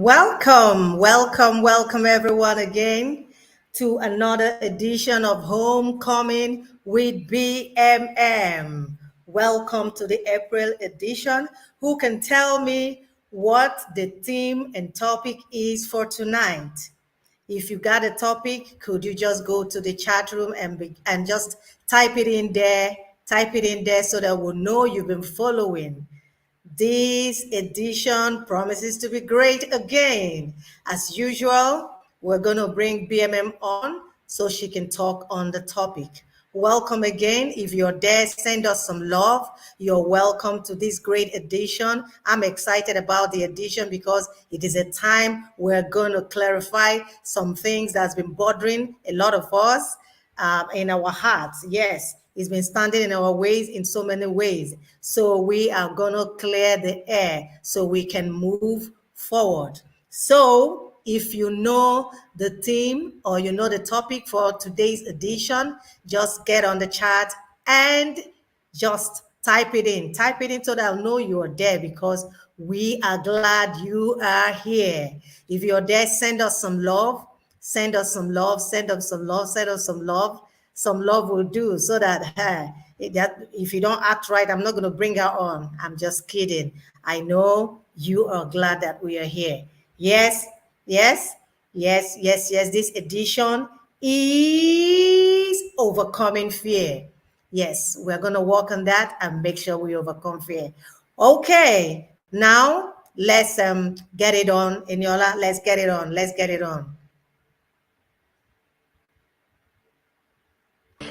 Welcome everyone again to another edition of Homecoming with BMM. Welcome to the April edition. Who can tell me what the theme and topic is for tonight? If you got a topic, could you just go to the chat room and just type it in there? Type it in there so that we'll know you've been following. This edition promises to be great again. As usual, we're going to bring BMM on so she can talk on the topic. Welcome again. If you're there, send us some love. You're welcome to this great edition. I'm excited about the edition because it is a time we're going to clarify some things that's been bothering a lot of us in our hearts. Yes, it's been standing in our ways in so many ways. So we are going to clear the air so we can move forward. So if you know the theme or you know the topic for today's edition, just get on the chat and just type it in. Type it in so that I'll know you're there because we are glad you are here. If you're there, send us some love. Send us some love. Send us some love. Send us some love. Some love will do so that if you don't act right, I'm not going to bring her on. I'm just kidding. I know you are glad that we are here. Yes. This edition is overcoming fear. Yes, we're going to work on that and make sure we overcome fear. Okay, now let's get it on, Eniola. Let's get it on.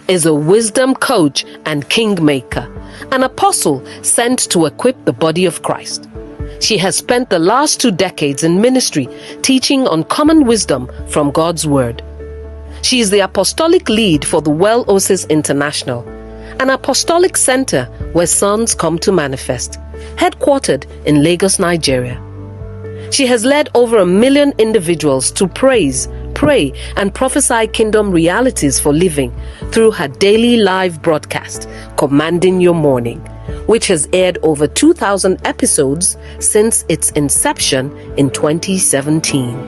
Is a wisdom coach and kingmaker, an apostle sent to equip the body of Christ. She has spent the last 2 decades in ministry teaching on common wisdom from God's Word. She is the apostolic lead for the Well Oasis International, an apostolic center where sons come to manifest, headquartered in Lagos, Nigeria. She has led over 1 million individuals to praise, pray, and prophesy kingdom realities for living through her daily live broadcast, Commanding Your Morning, which has aired over 2,000 episodes since its inception in 2017.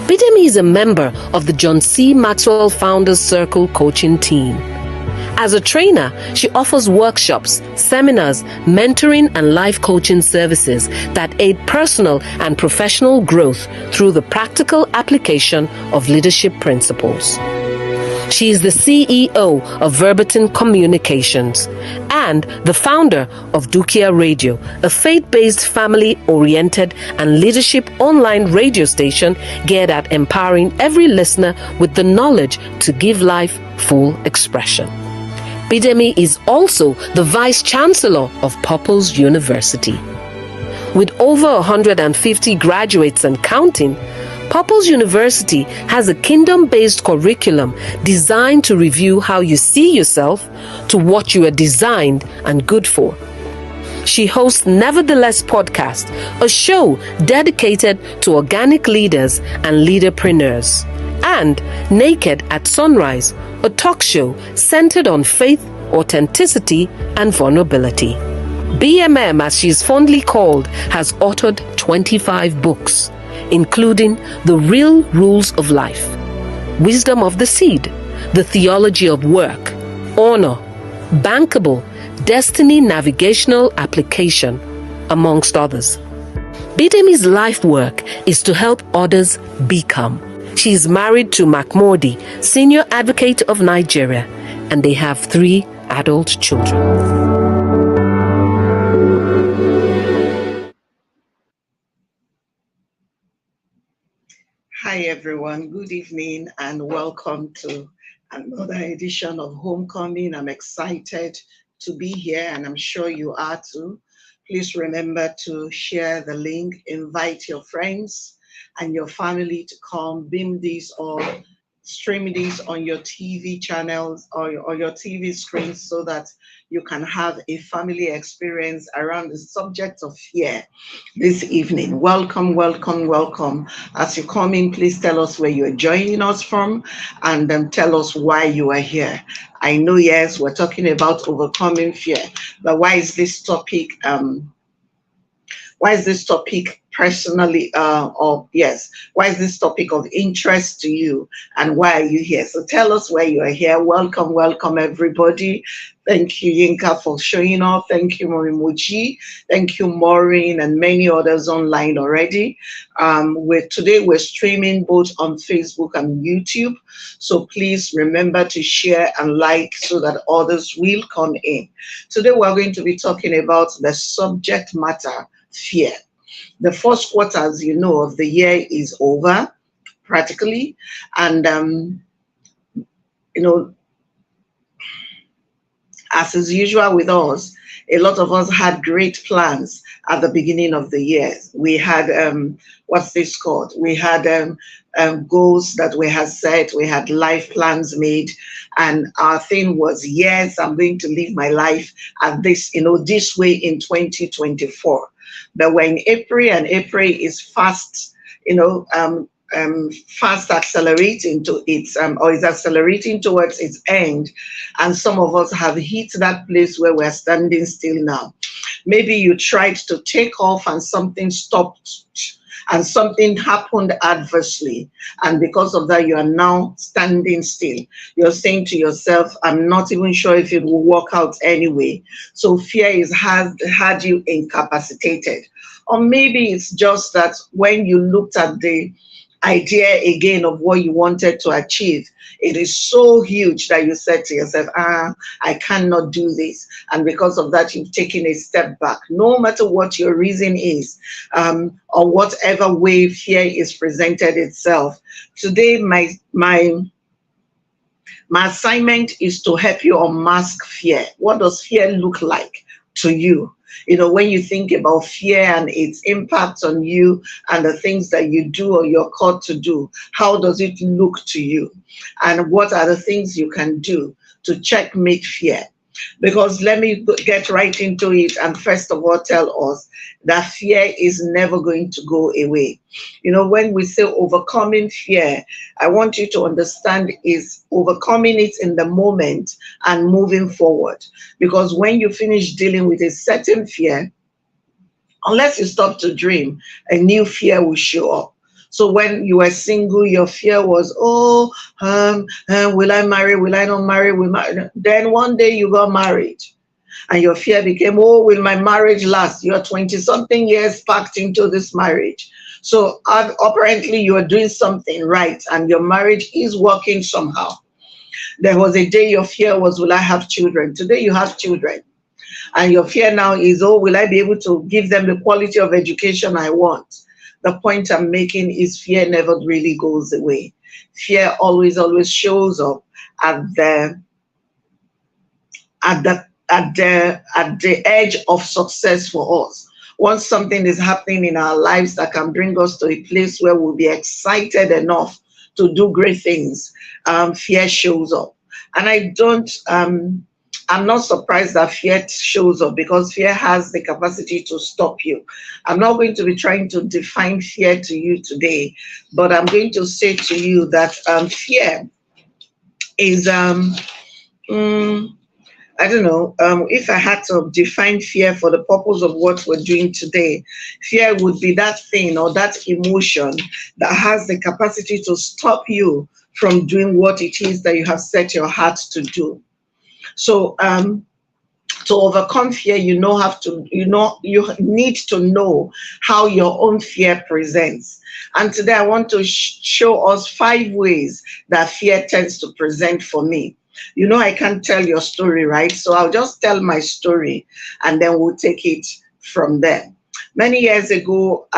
Bidemi is a member of the John C. Maxwell Founders Circle coaching team. As a trainer, she offers workshops, seminars, mentoring, and life coaching services that aid personal and professional growth through the practical application of leadership principles. She is the CEO of Verbatim Communications and the founder of Dukia Radio, a faith-based, family-oriented, and leadership online radio station geared at empowering every listener with the knowledge to give life full expression. Bidemi is also the Vice Chancellor of Purpose University. With over 150 graduates and counting, Purpose University has a kingdom-based curriculum designed to review how you see yourself to what you are designed and good for. She hosts Nevertheless Podcast, a show dedicated to organic leaders and leaderpreneurs, and Naked at Sunrise, a talk show centered on faith, authenticity, and vulnerability. BMM, as she is fondly called, has authored 25 books, including The Real Rules of Life, Wisdom of the Seed, The Theology of Work, Honor, Bankable, Destiny Navigational Application, amongst others. Bidemi's life work is to help others become. She is married to Mark-Mordi, Senior Advocate of Nigeria, and they have 3 adult children. Hi everyone, good evening and welcome to another edition of Homecoming. I'm excited to be here and I'm sure you are too. Please remember to share the link, invite your friends and your family to come beam this or stream this on your TV channels or your TV screens so that you can have a family experience around the subject of fear this evening. Welcome. As you come in, please tell us where you're joining us from and tell us why you are here. I know, yes, we're talking about overcoming fear, but why is this topic personally, or yes, why is this topic of interest to you, and why are you here? So tell us why you are here. Welcome, welcome everybody. Thank you, Yinka, for showing up. Thank you, Morimuji. Thank you, Maureen, and many others online already. Today we're streaming both on Facebook and YouTube. So please remember to share and like so that others will come in. Today we're going to be talking about the subject matter, fear. The first quarter, as you know, of the year is over practically. And, you know, as is usual with us, a lot of us had great plans at the beginning of the year. We had, what's this called? We had goals that we had set. We had life plans made. And our thing was, yes, I'm going to live my life at this, this way in 2024. But when April, and April is fast, fast accelerating to its or is accelerating towards its end, and some of us have hit that place where we're standing still now. Maybe you tried to take off and something stopped and something happened adversely, and because of that you are now standing still. You're saying to yourself, I'm not even sure if it will work out anyway. So fear has had you incapacitated. Or maybe it's just that when you looked at the idea again of what you wanted to achieve, it is so huge that you said to yourself, I cannot do this. And because of that, you've taken a step back. No matter what your reason is, or whatever way fear is presented itself. Today, my assignment is to help you unmask fear. What does fear look like to you? When you think about fear and its impact on you and the things that you do or you're called to do, how does it look to you? And what are the things you can do to checkmate fear? Because let me get right into it and first of all tell us that fear is never going to go away. When we say overcoming fear, I want you to understand is overcoming it in the moment and moving forward. Because when you finish dealing with a certain fear, unless you stop to dream, a new fear will show up. So when you were single, your fear was, will I marry? Will I not marry? Then one day you got married. And your fear became, will my marriage last? You're 20-something years packed into this marriage. So apparently you are doing something right and your marriage is working somehow. There was a day your fear was, will I have children? Today you have children. And your fear now is, will I be able to give them the quality of education I want? The point I'm making is fear never really goes away. Fear always shows up at the edge of success for us. Once something is happening in our lives that can bring us to a place where we'll be excited enough to do great things, fear shows up. And I'm not surprised that fear shows up because fear has the capacity to stop you. I'm not going to be trying to define fear to you today, but I'm going to say to you that fear is, I don't know, if I had to define fear for the purpose of what we're doing today, fear would be that thing or that emotion that has the capacity to stop you from doing what it is that you have set your heart to do. So to overcome fear, you need to know how your own fear presents. And today I want to show us 5 ways that fear tends to present for me. I can't tell your story, right? So I'll just tell my story and then we'll take it from there. Many years ago,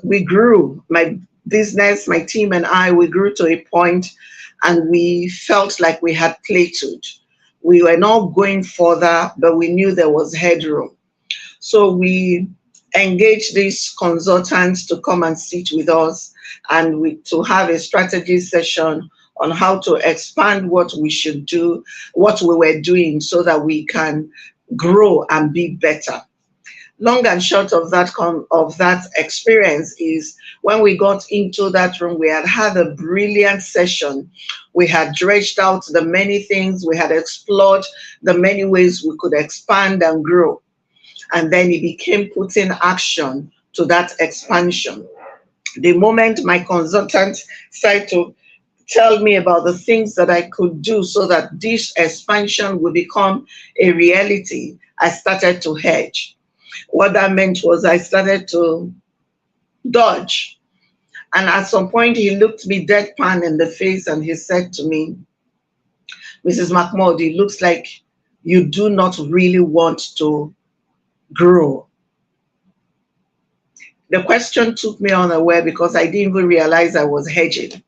we grew, my business, my team and I, we grew to a point and we felt like we had plateaued. We were not going further, but we knew there was headroom. So we engaged these consultants to come and sit with us and to have a strategy session on how to expand what we should do, what we were doing so that we can grow and be better. Long and short of that experience is when we got into that room, we had a brilliant session. We had dredged out the many things, we had explored the many ways we could expand and grow. And then it became putting action to that expansion. The moment my consultant started to tell me about the things that I could do so that this expansion will become a reality, I started to hedge. What that meant was I started to dodge. And at some point, he looked me deadpan in the face and he said to me, Mrs. Mark-Mordi, it looks like you do not really want to grow. The question took me unaware because I didn't even realize I was hedging.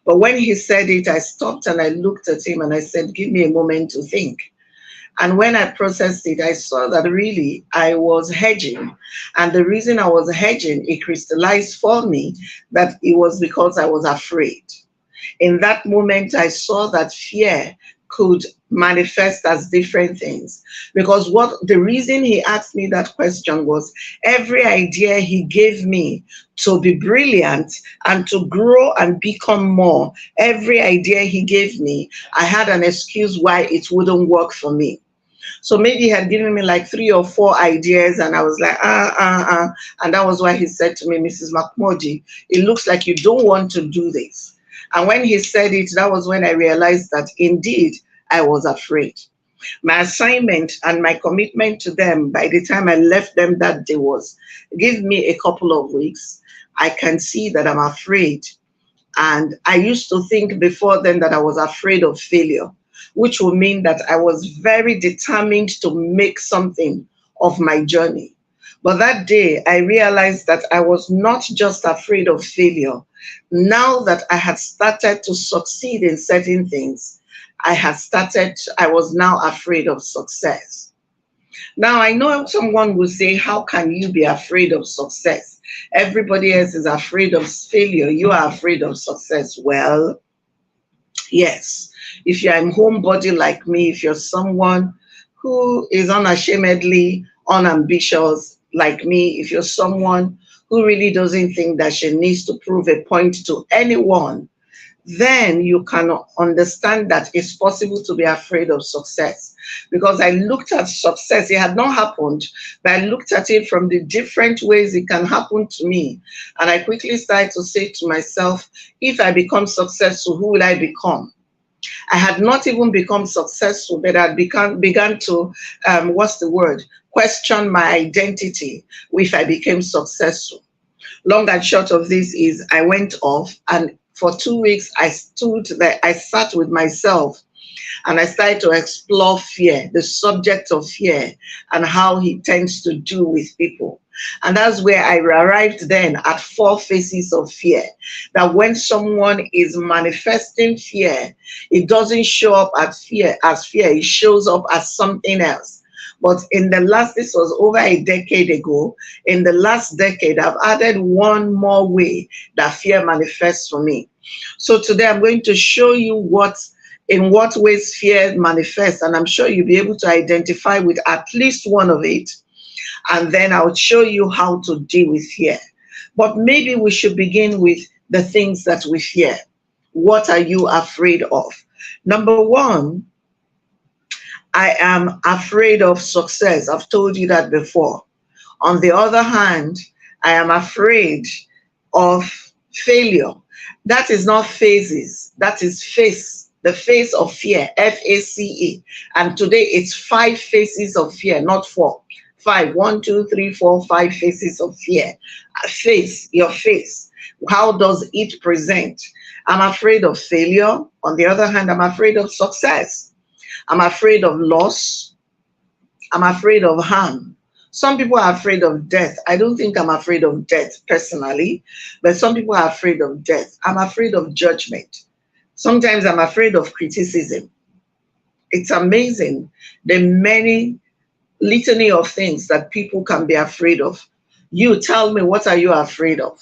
But when he said it, I stopped and I looked at him and I said, give me a moment to think. And when I processed it, I saw that really I was hedging. And the reason I was hedging, it crystallized for me that it was because I was afraid. In that moment, I saw that fear could manifest as different things. Because the reason he asked me that question was every idea he gave me to be brilliant and to grow and become more, every idea he gave me, I had an excuse why it wouldn't work for me. So maybe he had given me like 3 or 4 ideas and I was like, And that was why he said to me, Mrs. Mark-Mordi, it looks like you don't want to do this. And when he said it, that was when I realized that indeed I was afraid. My assignment and my commitment to them by the time I left them that day was, give me a couple of weeks. I can see that I'm afraid. And I used to think before then that I was afraid of failure, which would mean that I was very determined to make something of my journey. But that day, I realized that I was not just afraid of failure. Now that I had started to succeed in certain things, I was now afraid of success. Now, I know someone will say, how can you be afraid of success? Everybody else is afraid of failure. You are afraid of success. Well, yes. If you're a homebody like me, if you're someone who is unashamedly unambitious like me, if you're someone who really doesn't think that she needs to prove a point to anyone, then you can understand that it's possible to be afraid of success. Because I looked at success, it had not happened, but I looked at it from the different ways it can happen to me. And I quickly started to say to myself, if I become successful, who will I become? I had not even become successful, but I began to, question my identity if I became successful. Long and short of this is I went off and for 2 weeks I stood there, I sat with myself and I started to explore fear, the subject of fear and how he tends to do with people. And that's where I arrived then at 4 phases of fear. That when someone is manifesting fear, it doesn't show up as fear, it shows up as something else. But this was over a decade ago. In the last decade, I've added one more way that fear manifests for me. So today I'm going to show you in what ways fear manifests, and I'm sure you'll be able to identify with at least one of it. And then I'll show you how to deal with fear. But maybe we should begin with the things that we fear. What are you afraid of? Number 1, I am afraid of success. I've told you that before. On the other hand, I am afraid of failure. That is not phases. That is face. The face of fear, FACE. And today it's 5 phases of fear, not 4. 5, 1, 2, 3, 4, 5 phases of fear. Face, your face. How does it present? I'm afraid of failure. On the other hand, I'm afraid of success. I'm afraid of loss. I'm afraid of harm. Some people are afraid of death. I don't think I'm afraid of death personally, but some people are afraid of death. I'm afraid of judgment. Sometimes I'm afraid of criticism. It's amazing the many litany of things that people can be afraid of. You tell me, what are you afraid of?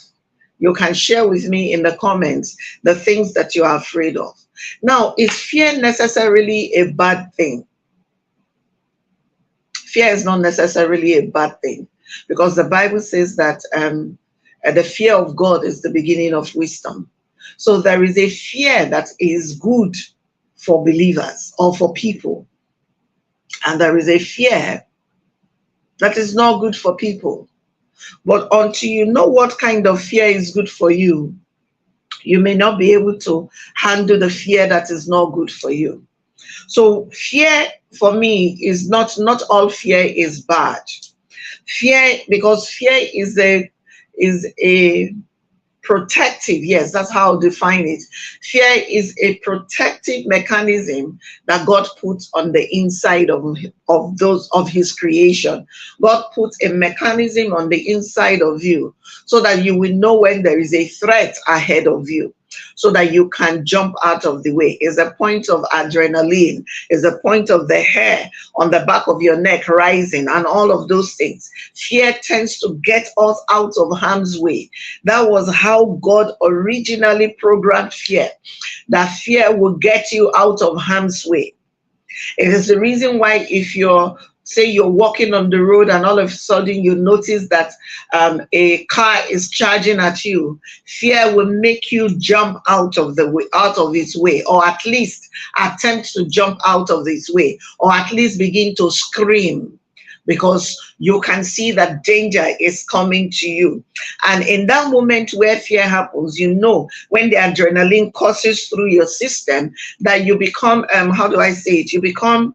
You can share with me in the comments the things that you are afraid of. Now, is fear necessarily a bad thing? Fear is not necessarily a bad thing, because the Bible says that the fear of God is the beginning of wisdom. So there is a fear that is good for believers or for people. And there is a fear that is not good for people. But until you know what kind of fear is good for you, you may not be able to handle the fear that is not good for you. So fear for me is not all fear is bad. Fear, because fear is a protective, yes, that's how I'll define it. Fear is a protective mechanism that God puts on the inside of those of his creation. God puts a mechanism on the inside of you so that you will know when there is a threat ahead of you, so that you can jump out of the way. Is a point of adrenaline, is a point of the hair on the back of your neck rising, and all of those things. Fear tends to get us out of harm's way. That was how God originally programmed fear, that fear will get you out of harm's way. It is the reason why if you're walking on the road and all of a sudden you notice that a car is charging at you, fear will make you jump out of its way, or at least attempt to jump out of its way, or at least begin to scream, because you can see that danger is coming to you. And in that moment where fear happens, you know, when the adrenaline courses through your system, that you become, how do I say it? You become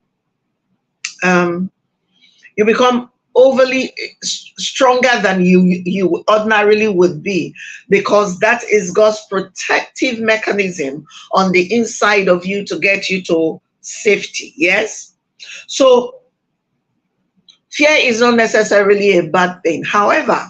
overly stronger than you ordinarily would be, because that is God's protective mechanism on the inside of you to get you to safety. Yes? So fear is not necessarily a bad thing. However,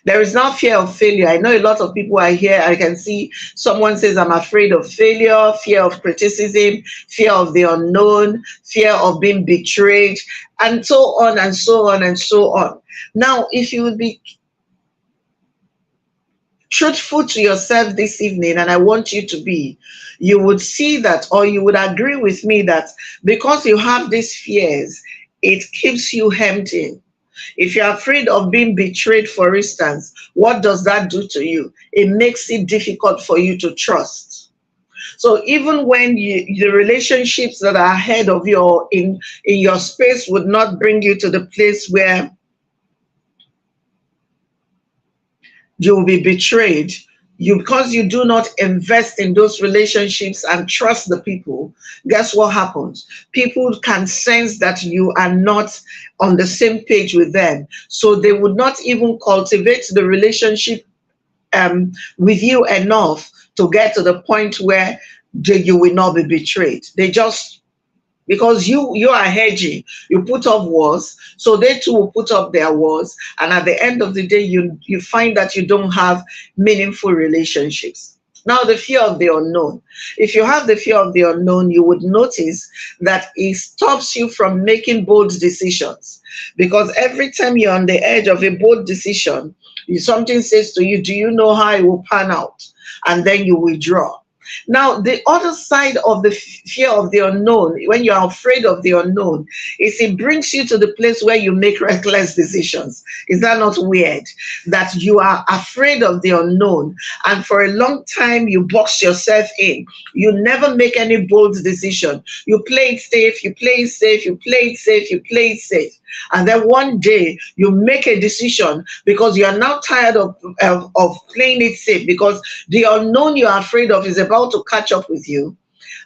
there is now fear of failure. I know a lot of people are here. I can see someone says, I'm afraid of failure, fear of criticism, fear of the unknown, fear of being betrayed, and so on and so on and so on. Now, if you would be truthful to yourself this evening, and I want you to be, you would see that, or you would agree with me that because you have these fears, it keeps you hemmed in. If you're afraid of being betrayed, for instance, what does that do to you? It makes it difficult for you to trust. So even when the relationships that are ahead of you or in your space would not bring you to the place where you will be betrayed, because you do not invest in those relationships and trust the people, guess what happens? People can sense that you are not on the same page with them. So they would not even cultivate the relationship with you enough to get to the point where you will not be betrayed. They just, because you are hedging, you put up walls, so they too will put up their walls, and at the end of the day, you find that you don't have meaningful relationships. Now, the fear of the unknown. If you have the fear of the unknown, you would notice that it stops you from making bold decisions, because every time you're on the edge of a bold decision, something says to you, do you know how it will pan out? And then you withdraw. Now, the other side of the fear of the unknown, when you're afraid of the unknown, is it brings you to the place where you make reckless decisions. Is that not weird? That you are afraid of the unknown, and for a long time you box yourself in. You never make any bold decision. You play it safe, you play it safe, you play it safe, you play it safe. And then one day you make a decision because you are now tired of playing it safe, because the unknown you are afraid of is about to catch up with you.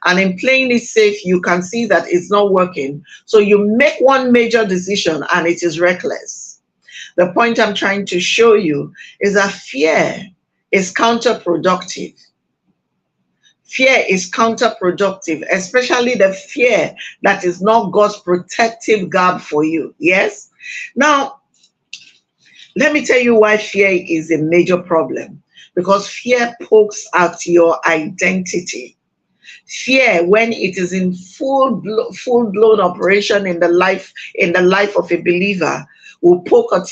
And in playing it safe, you can see that it's not working. So you make one major decision and it is reckless. The point I'm trying to show you is that fear is counterproductive. Fear is counterproductive, especially the fear that is not God's protective garb for you. Yes? Now, let me tell you why fear is a major problem. Because fear pokes at your identity. Fear, when it is in full-blown operation in the life of a believer, will poke at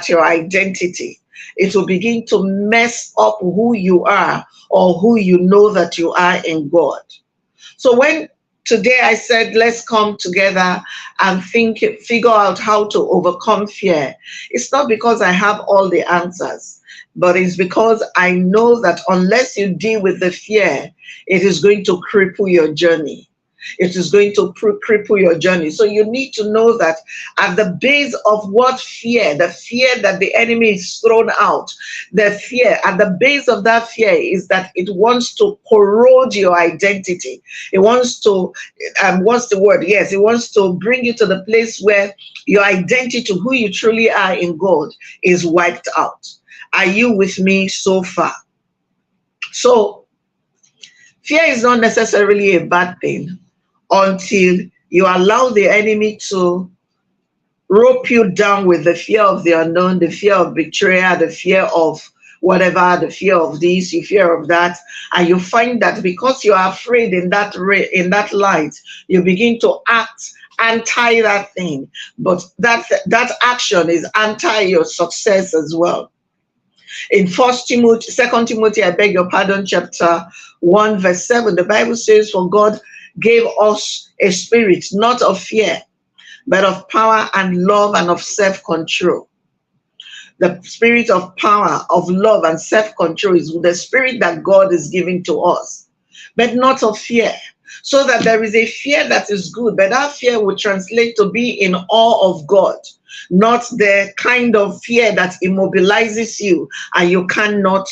your identity. It will begin to mess up who you are or who you know that you are in God. So when today I said, let's come together and figure out how to overcome fear, it's not because I have all the answers, but it's because I know that unless you deal with the fear, it is going to cripple your journey. It is going to cripple your journey. So you need to know that at the base of what fear, the fear that the enemy is thrown out, the fear, at the base of that fear is that it wants to corrode your identity. It wants to, what's the word? Yes, it wants to bring you to the place where your identity, who you truly are in God, is wiped out. Are you with me so far? So fear is not necessarily a bad thing until you allow the enemy to rope you down with the fear of the unknown, the fear of betrayal, the fear of whatever, the fear of this, the fear of that, and you find that because you are afraid in that light, you begin to act anti that thing, but that action is anti your success as well. In 2 Timothy, I beg your pardon, chapter 1, verse 7, the Bible says, "For God gave us a spirit, not of fear, but of power and love and of self-control." The spirit of power, of love and self-control is the spirit that God is giving to us, but not of fear. So that there is a fear that is good, but that fear will translate to be in awe of God, not the kind of fear that immobilizes you and you cannot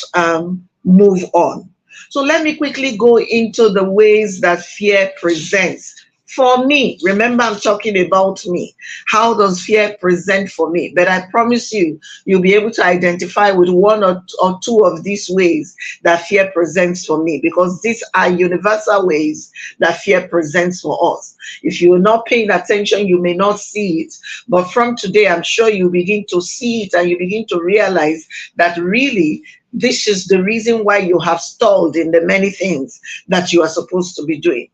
move on. So let me quickly go into the ways that fear presents. For me, remember I'm talking about me. How does fear present for me? But I promise you, you'll be able to identify with one or two of these ways that fear presents for me, because these are universal ways that fear presents for us. If you're not paying attention, you may not see it. But from today, I'm sure you begin to see it and you begin to realize that really, this is the reason why you have stalled in the many things that you are supposed to be doing.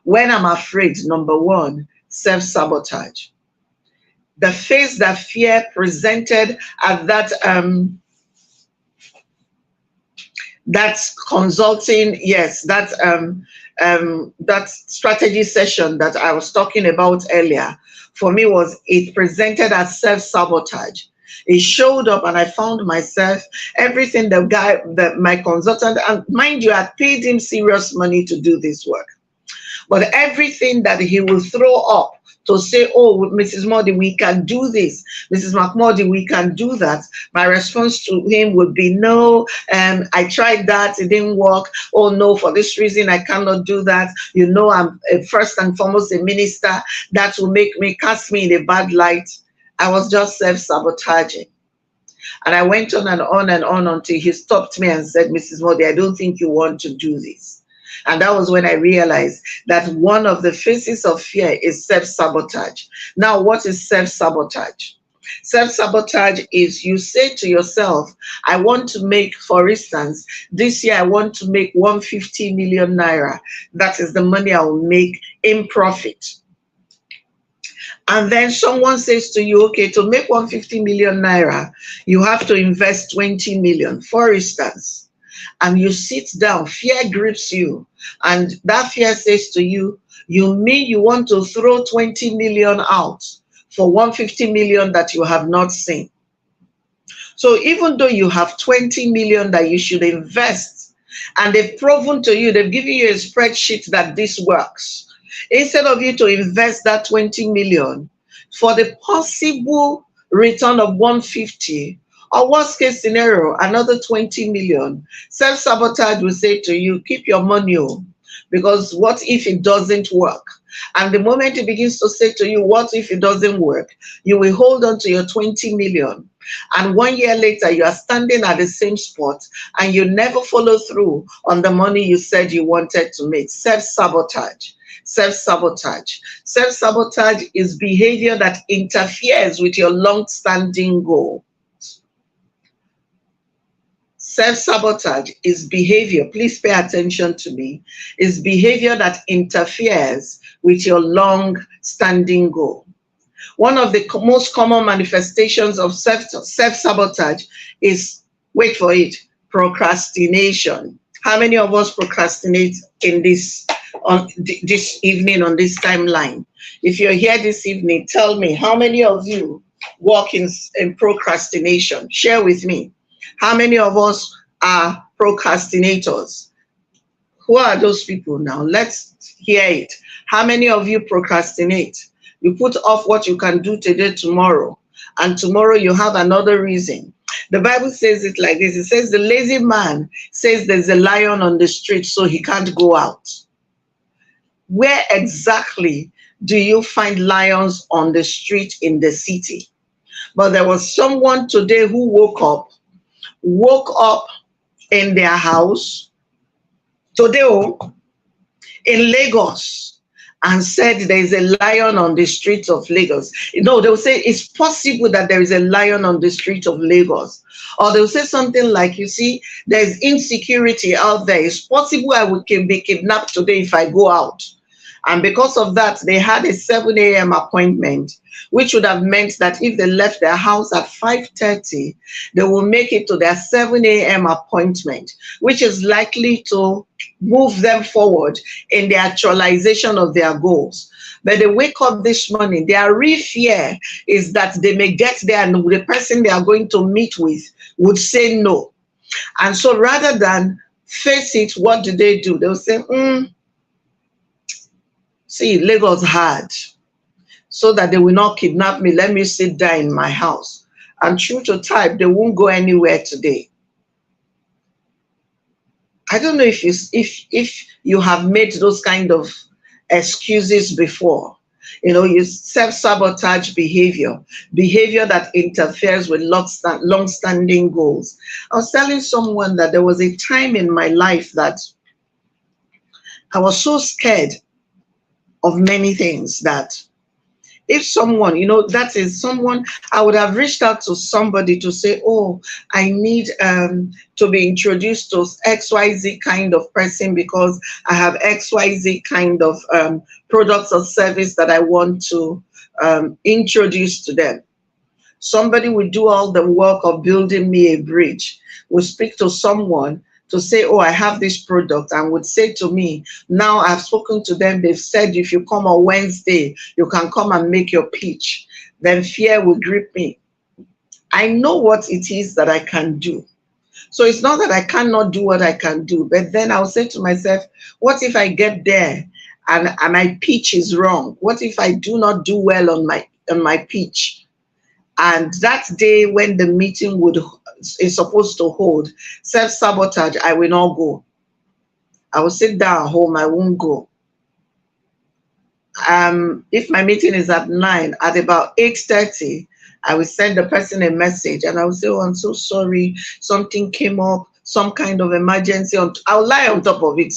When I'm afraid, number one, self-sabotage. The face that fear presented at that consulting, yes, that strategy session that I was talking about earlier, for me it presented as self-sabotage. It showed up and I found myself, everything my consultant, and mind you, I paid him serious money to do this work. But everything that he will throw up to say, "Oh, Mrs. Mordi, we can do this. Mrs. Mark-Mordi, we can do that," my response to him would be, "No, I tried that, it didn't work. Oh no, for this reason, I cannot do that. You know, I'm first and foremost a minister. That will make me, cast me in a bad light." I was just self-sabotaging. And I went on and on and on until he stopped me and said, "Mrs. Mordi, I don't think you want to do this." And that was when I realized that one of the faces of fear is self-sabotage. Now, what is self-sabotage? Self-sabotage is you say to yourself, I want to make, for instance, this year I want to make 150 million naira. That is the money I will make in profit. And then someone says to you, okay, to make 150 million naira, you have to invest 20 million, for instance. And you sit down, fear grips you, and that fear says to you, you mean you want to throw 20 million out for 150 million that you have not seen? So even though you have 20 million that you should invest, and they've proven to you, they've given you a spreadsheet that this works, instead of you to invest that 20 million for the possible return of 150, or worst case scenario, another 20 million, self-sabotage will say to you, keep your money, because what if it doesn't work? And the moment it begins to say to you, what if it doesn't work? You will hold on to your 20 million. And 1 year later, you are standing at the same spot and you never follow through on the money you said you wanted to make. Self-sabotage. Self-sabotage. Self-sabotage is behavior that interferes with your long-standing goal. Self-sabotage is behavior, please pay attention to me, is behavior that interferes with your long-standing goal. One of the most common manifestations of self-sabotage is, wait for it, procrastination. How many of us procrastinate in this evening on this timeline? If you're here this evening, tell me, how many of you walk in procrastination? Share with me. How many of us are procrastinators? Who are those people now? Let's hear it. How many of you procrastinate? You put off what you can do today, tomorrow, and tomorrow you have another reason. The Bible says it like this. It says the lazy man says there's a lion on the street, so he can't go out. Where exactly do you find lions on the street in the city? But there was someone today who woke up in their house today in Lagos and said there is a lion on the streets of Lagos. You know, they'll say it's possible that there is a lion on the streets of Lagos. Or they'll say something like, you see, there's insecurity out there. It's possible I will be kidnapped today if I go out. And because of that, they had a 7 a.m. appointment, which would have meant that if they left their house at 5:30, they will make it to their 7 a.m. appointment, which is likely to move them forward in the actualization of their goals. But they wake up this morning, their real fear is that they may get there and the person they are going to meet with would say no. And so rather than face it, what do? They'll say, see, Lagos hard, so that they will not kidnap me. Let me sit down in my house. And true to type, they won't go anywhere today. I don't know if you have made those kind of excuses before. You know, you self-sabotage behavior that interferes with long-standing goals. I was telling someone that there was a time in my life that I was so scared of many things that if someone, you know, that is someone, I would have reached out to somebody to say, oh, I need to be introduced to XYZ kind of person because I have XYZ kind of products or service that I want to introduce to them. Somebody will do all the work of building me a bridge, will speak to someone to say, oh, I have this product, and would say to me, now I've spoken to them, they've said if you come on Wednesday, you can come and make your pitch. Then fear will grip me. I know what it is that I can do. So it's not that I cannot do what I can do, but then I'll say to myself, what if I get there and my pitch is wrong? What if I do not do well on my pitch? And that day when the meeting is supposed to hold, self-sabotage, I will not go. I will sit down at home, I won't go. If my meeting is at 9, at about 8:30, I will send the person a message and I will say, oh, I'm so sorry, something came up, some kind of emergency. I'll lie on top of it,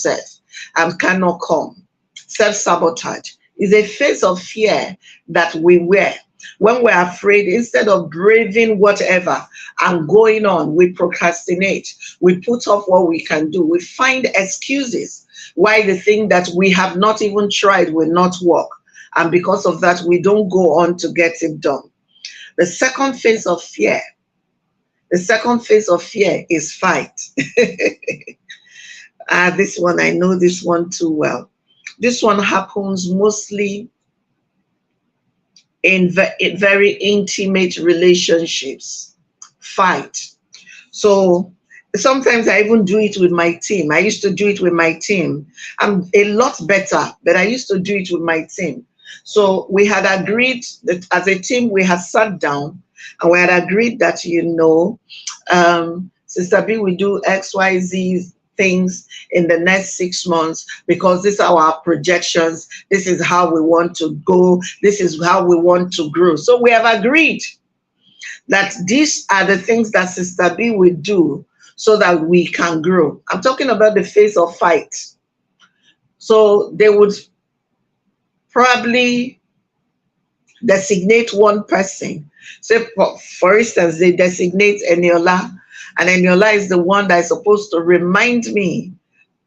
I cannot come. Self-sabotage is a face of fear that we wear. When we're afraid, instead of braving whatever and going on, we procrastinate. We put off what we can do. We find excuses why the thing that we have not even tried will not work. And because of that, we don't go on to get it done. The second phase of fear is fight. This one, I know this one too well. This one happens mostly in very intimate relationships. Fight. So sometimes I even do it with my team. I used to do it with my team. I'm a lot better, but I used to do it with my team. So we had agreed that as a team, we had sat down and we had agreed that, you know, Sister B, we do XYZ things in the next 6 months because these are our projections. This is how we want to go. This is how we want to grow. So we have agreed that these are the things that Sister B will do so that we can grow. I'm talking about the phase of fight. So they would probably designate one person. Say, for instance, they designate Eniola, and Eniola is the one that is supposed to remind me,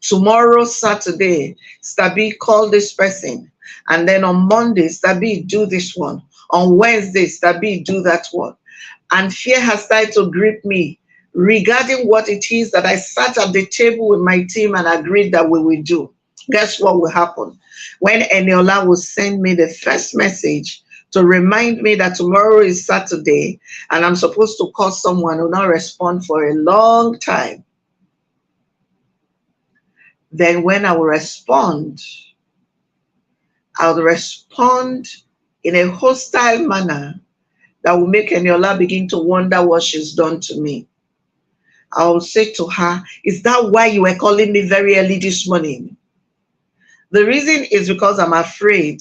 tomorrow, Saturday, Stabi, call this person. And then on Monday, Stabi, do this one. On Wednesday, Stabi, do that one. And fear has started to grip me regarding what it is that I sat at the table with my team and agreed that we will do. Guess what will happen? When Eniola will send me the first message to remind me that tomorrow is Saturday and I'm supposed to call someone who will not respond for a long time, then when I will respond, I'll respond in a hostile manner that will make Eniola begin to wonder what she's done to me. I'll say to her, is that why you were calling me very early this morning? The reason is because I'm afraid,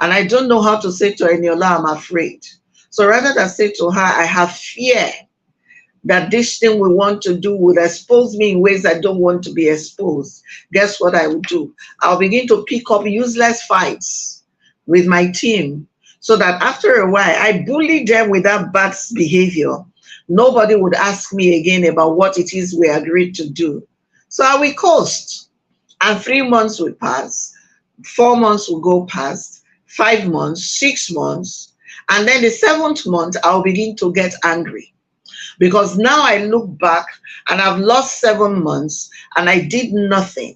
and I don't know how to say to Eniola, I'm afraid. So rather than say to her, I have fear that this thing we want to do would expose me in ways I don't want to be exposed, guess what I will do? I'll begin to pick up useless fights with my team so that after a while, I bully them with that bad behavior. Nobody would ask me again about what it is we agreed to do. So I will coast. And 3 months will pass, 4 months will go past, 5 months, 6 months, and then the 7th month, I'll begin to get angry. Because now I look back and I've lost 7 months and I did nothing.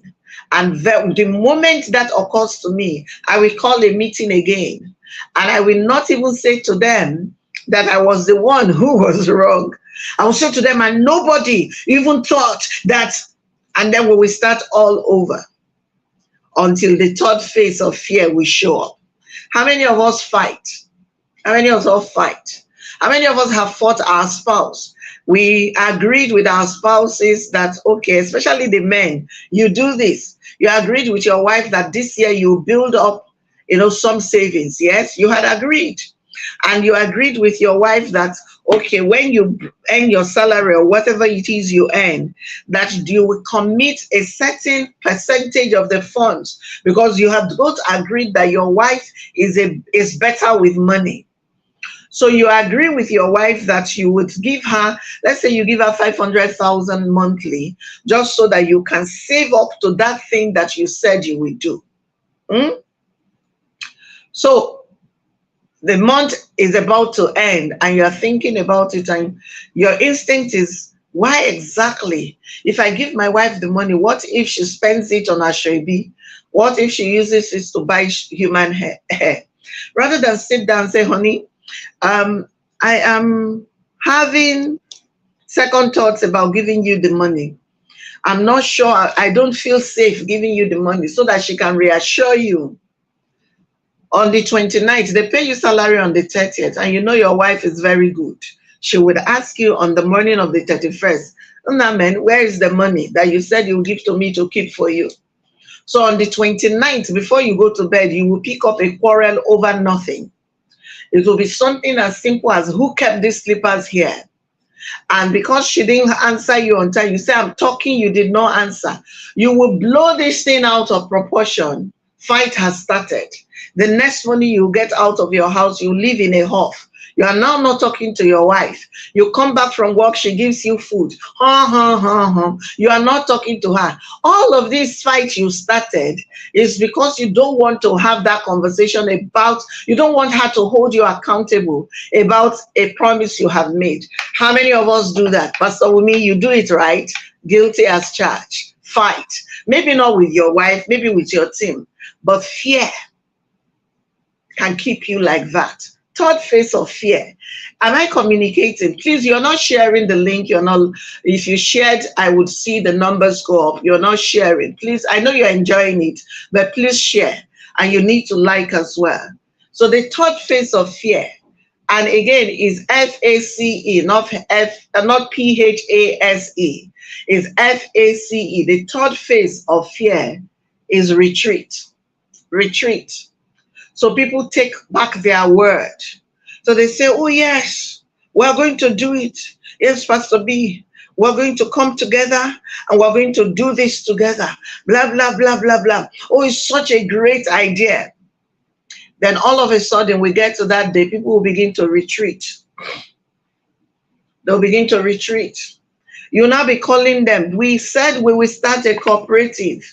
And the moment that occurs to me, I will call a meeting again. And I will not even say to them that I was the one who was wrong. I will say to them, and nobody even thought that, and then we will start all over until the third phase of fear will show up. How many of us fight? How many of us fight? How many of us have fought our spouse? We agreed with our spouses that, okay, especially the men, you do this. You agreed with your wife that this year you build up, some savings. Yes, you had agreed. And you agreed with your wife that, okay, when you earn your salary or whatever it is you earn, that you will commit a certain percentage of the funds because you have both agreed that your wife is better with money. So you agree with your wife that you would give her, let's say you give her 500,000 monthly, just so that you can save up to that thing that you said you would do. So the month is about to end and you're thinking about it and your instinct is, why exactly? If I give my wife the money, what if she spends it on Ashwebi? What if she uses it to buy human hair? Rather than sit down and say, honey, I am having second thoughts about giving you the money. I'm not sure, I don't feel safe giving you the money, so that she can reassure you. On the 29th, they pay you salary on the 30th, and your wife is very good. She would ask you on the morning of the 31st, man, where is the money that you said you would give to me to keep for you? So on the 29th, before you go to bed, you will pick up a quarrel over nothing. It will be something as simple as, who kept these slippers here? And because she didn't answer you on time, you say, I'm talking, you did not answer. You will blow this thing out of proportion. Fight has started. The next money you get out of your house, you live in a huff. You are now not talking to your wife. You come back from work, she gives you food. You are not talking to her. All of this fight you started is because you don't want to have that conversation about, you don't want her to hold you accountable about a promise you have made. How many of us do that? Pastor Wumi, you do it, right? Guilty as charged. Fight. Maybe not with your wife, maybe with your team, but fear can keep you like that. Third phase of fear. Am I communicating? Please, you're not sharing the link. You're not. If you shared, I would see the numbers go up. You're not sharing. Please, I know you're enjoying it, but please share. And you need to like as well. So the third phase of fear, and again, is FACE, not PHASE, is FACE. The third phase of fear is retreat. Retreat. So people take back their word. So they say, oh yes, we're going to do it. Yes, Pastor B, we're going to come together and we're going to do this together. Blah, blah, blah, blah, blah. Oh, it's such a great idea. Then all of a sudden we get to that day, people will begin to retreat. They'll begin to retreat. You'll now be calling them. We said we will start a cooperative,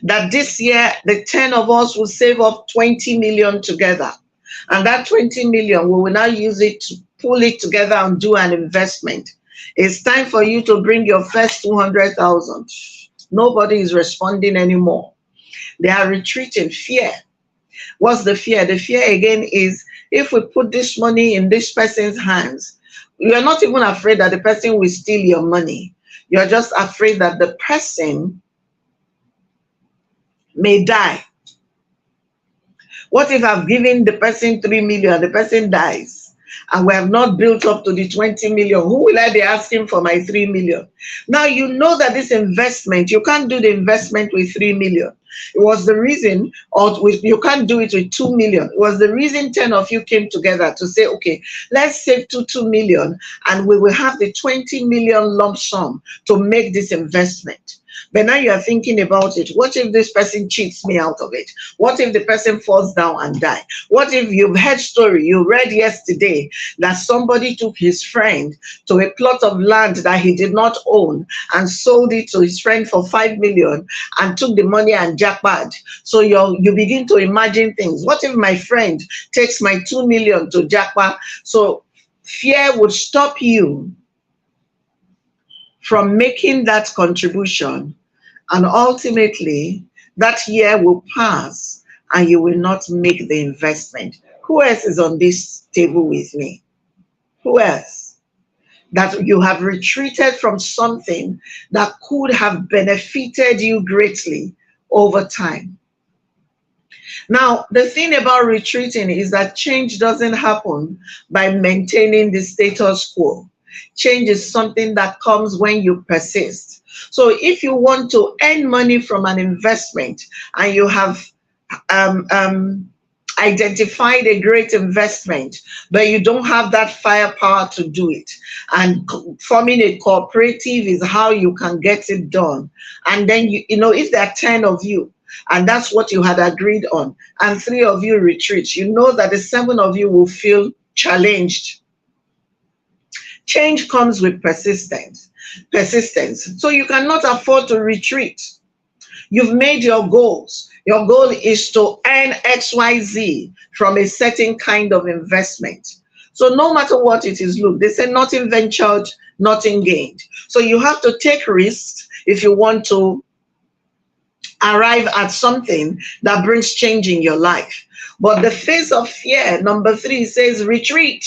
that this year, the 10 of us will save up 20 million together. And that 20 million, we will now use it to pull it together and do an investment. It's time for you to bring your first 200,000. Nobody is responding anymore. They are retreating. Fear. What's the fear? The fear again is, if we put this money in this person's hands, you are not even afraid that the person will steal your money. You're just afraid that the person may die. What if I've given the person 3 million, the person dies, and we have not built up to the 20 million? Who will I be asking for my 3 million? Now, you know that this investment, you can't do the investment with 3 million. It was the reason, or with, you can't do it with 2 million. It was the reason 10 of you came together to say, okay, let's save 2 million, and we will have the 20 million lump sum to make this investment. But now you are thinking about it. What if this person cheats me out of it? What if the person falls down and die? What if you've heard story, you read yesterday that somebody took his friend to a plot of land that he did not own and sold it to his friend for 5 million and took the money and jackpot. So you begin to imagine things. What if my friend takes my 2 million to jackpot? So fear would stop you from making that contribution, and ultimately that year will pass and you will not make the investment. Who else is on this table with me? Who else? That you have retreated from something that could have benefited you greatly over time. Now, the thing about retreating is that change doesn't happen by maintaining the status quo. Change is something that comes when you persist. So if you want to earn money from an investment and you have identified a great investment, but you don't have that firepower to do it, and forming a cooperative is how you can get it done. And then, you know, if there are 10 of you, and that's what you had agreed on, and 3 of you retreat, you know that the 7 of you will feel challenged. Change comes with persistence. So you cannot afford to retreat. You've made your goals. Your goal is to earn XYZ from a certain kind of investment. So no matter what it is, look, they say nothing ventured, nothing gained. So you have to take risks if you want to arrive at something that brings change in your life. But the face of fear, number 3, says retreat.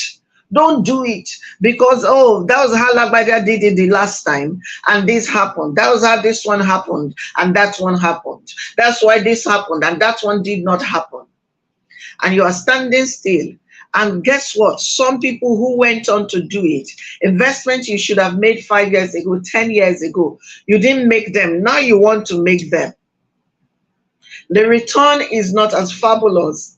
Don't do it because, oh, that was how Lagbaja did it the last time and this happened. That was how this one happened and that one happened. That's why this happened and that one did not happen. And you are standing still. And guess what? Some people who went on to do it, investments you should have made 5 years ago, 10 years ago, you didn't make them. Now you want to make them. The return is not as fabulous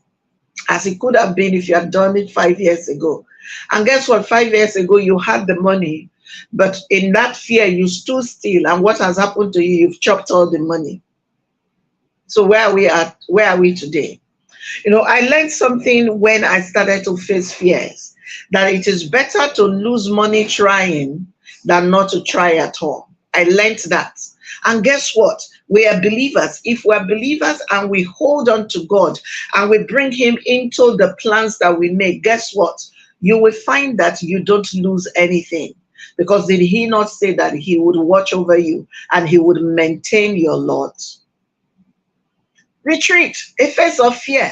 as it could have been if you had done it 5 years ago. And guess what? 5 years ago, you had the money, but in that fear, you stood still. And what has happened to you? You've chopped all the money. So where are we at? Where are we today? You know, I learned something when I started to face fears, that it is better to lose money trying than not to try at all. I learned that. And guess what? We are believers. If we are believers and we hold on to God and we bring him into the plans that we make, guess what? You will find that you don't lose anything. Because did he not say that he would watch over you and he would maintain your lot? Retreat, a face of fear.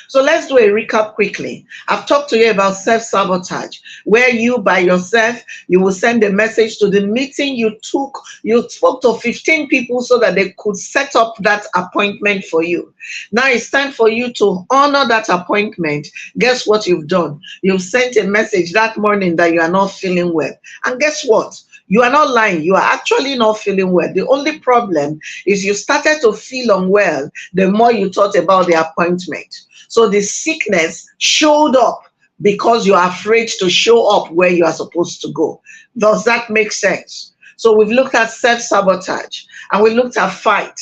So let's do a recap quickly. I've talked to you about self-sabotage, where you by yourself, you will send a message to the meeting you took. You spoke to 15 people so that they could set up that appointment for you. Now it's time for you to honor that appointment. Guess what you've done? You've sent a message that morning that you are not feeling well. And guess what? You are not lying. You are actually not feeling well. The only problem is you started to feel unwell the more you thought about the appointment. So the sickness showed up because you are afraid to show up where you are supposed to go. Does that make sense? So we've looked at self-sabotage and we looked at fight.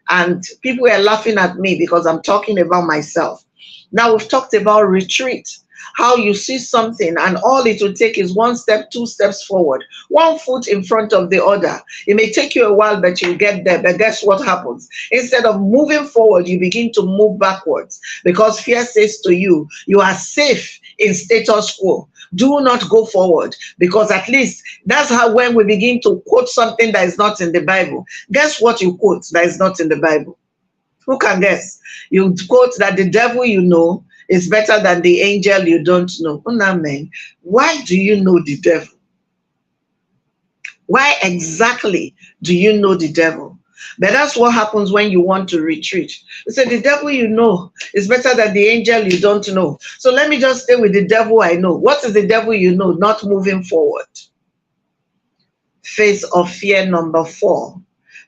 And people are laughing at me because I'm talking about myself. Now we've talked about retreat. How you see something and all it will take is 1 step, 2 steps forward, 1 foot in front of the other. It may take you a while, but you'll get there. But guess what happens? Instead of moving forward, you begin to move backwards because fear says to you, you are safe in status quo. Do not go forward, because at least that's how when we begin to quote something that is not in the Bible. Guess what you quote that is not in the Bible? Who can guess? You quote that the devil you know is better than the angel you don't know. Amen. Why do you know the devil? Why exactly do you know the devil? But that's what happens when you want to retreat. You say, the devil you know is better than the angel you don't know. So let me just stay with the devil I know. What is the devil you know? Not moving forward. Phase of fear number 4.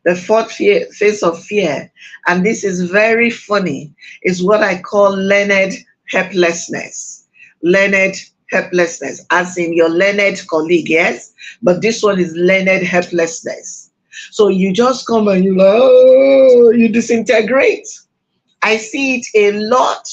The fourth phase of fear, and this is very funny, is what I call learned helplessness. Learned helplessness, as in your learned colleague, yes? But this one is learned helplessness. So you just come and you disintegrate. I see it a lot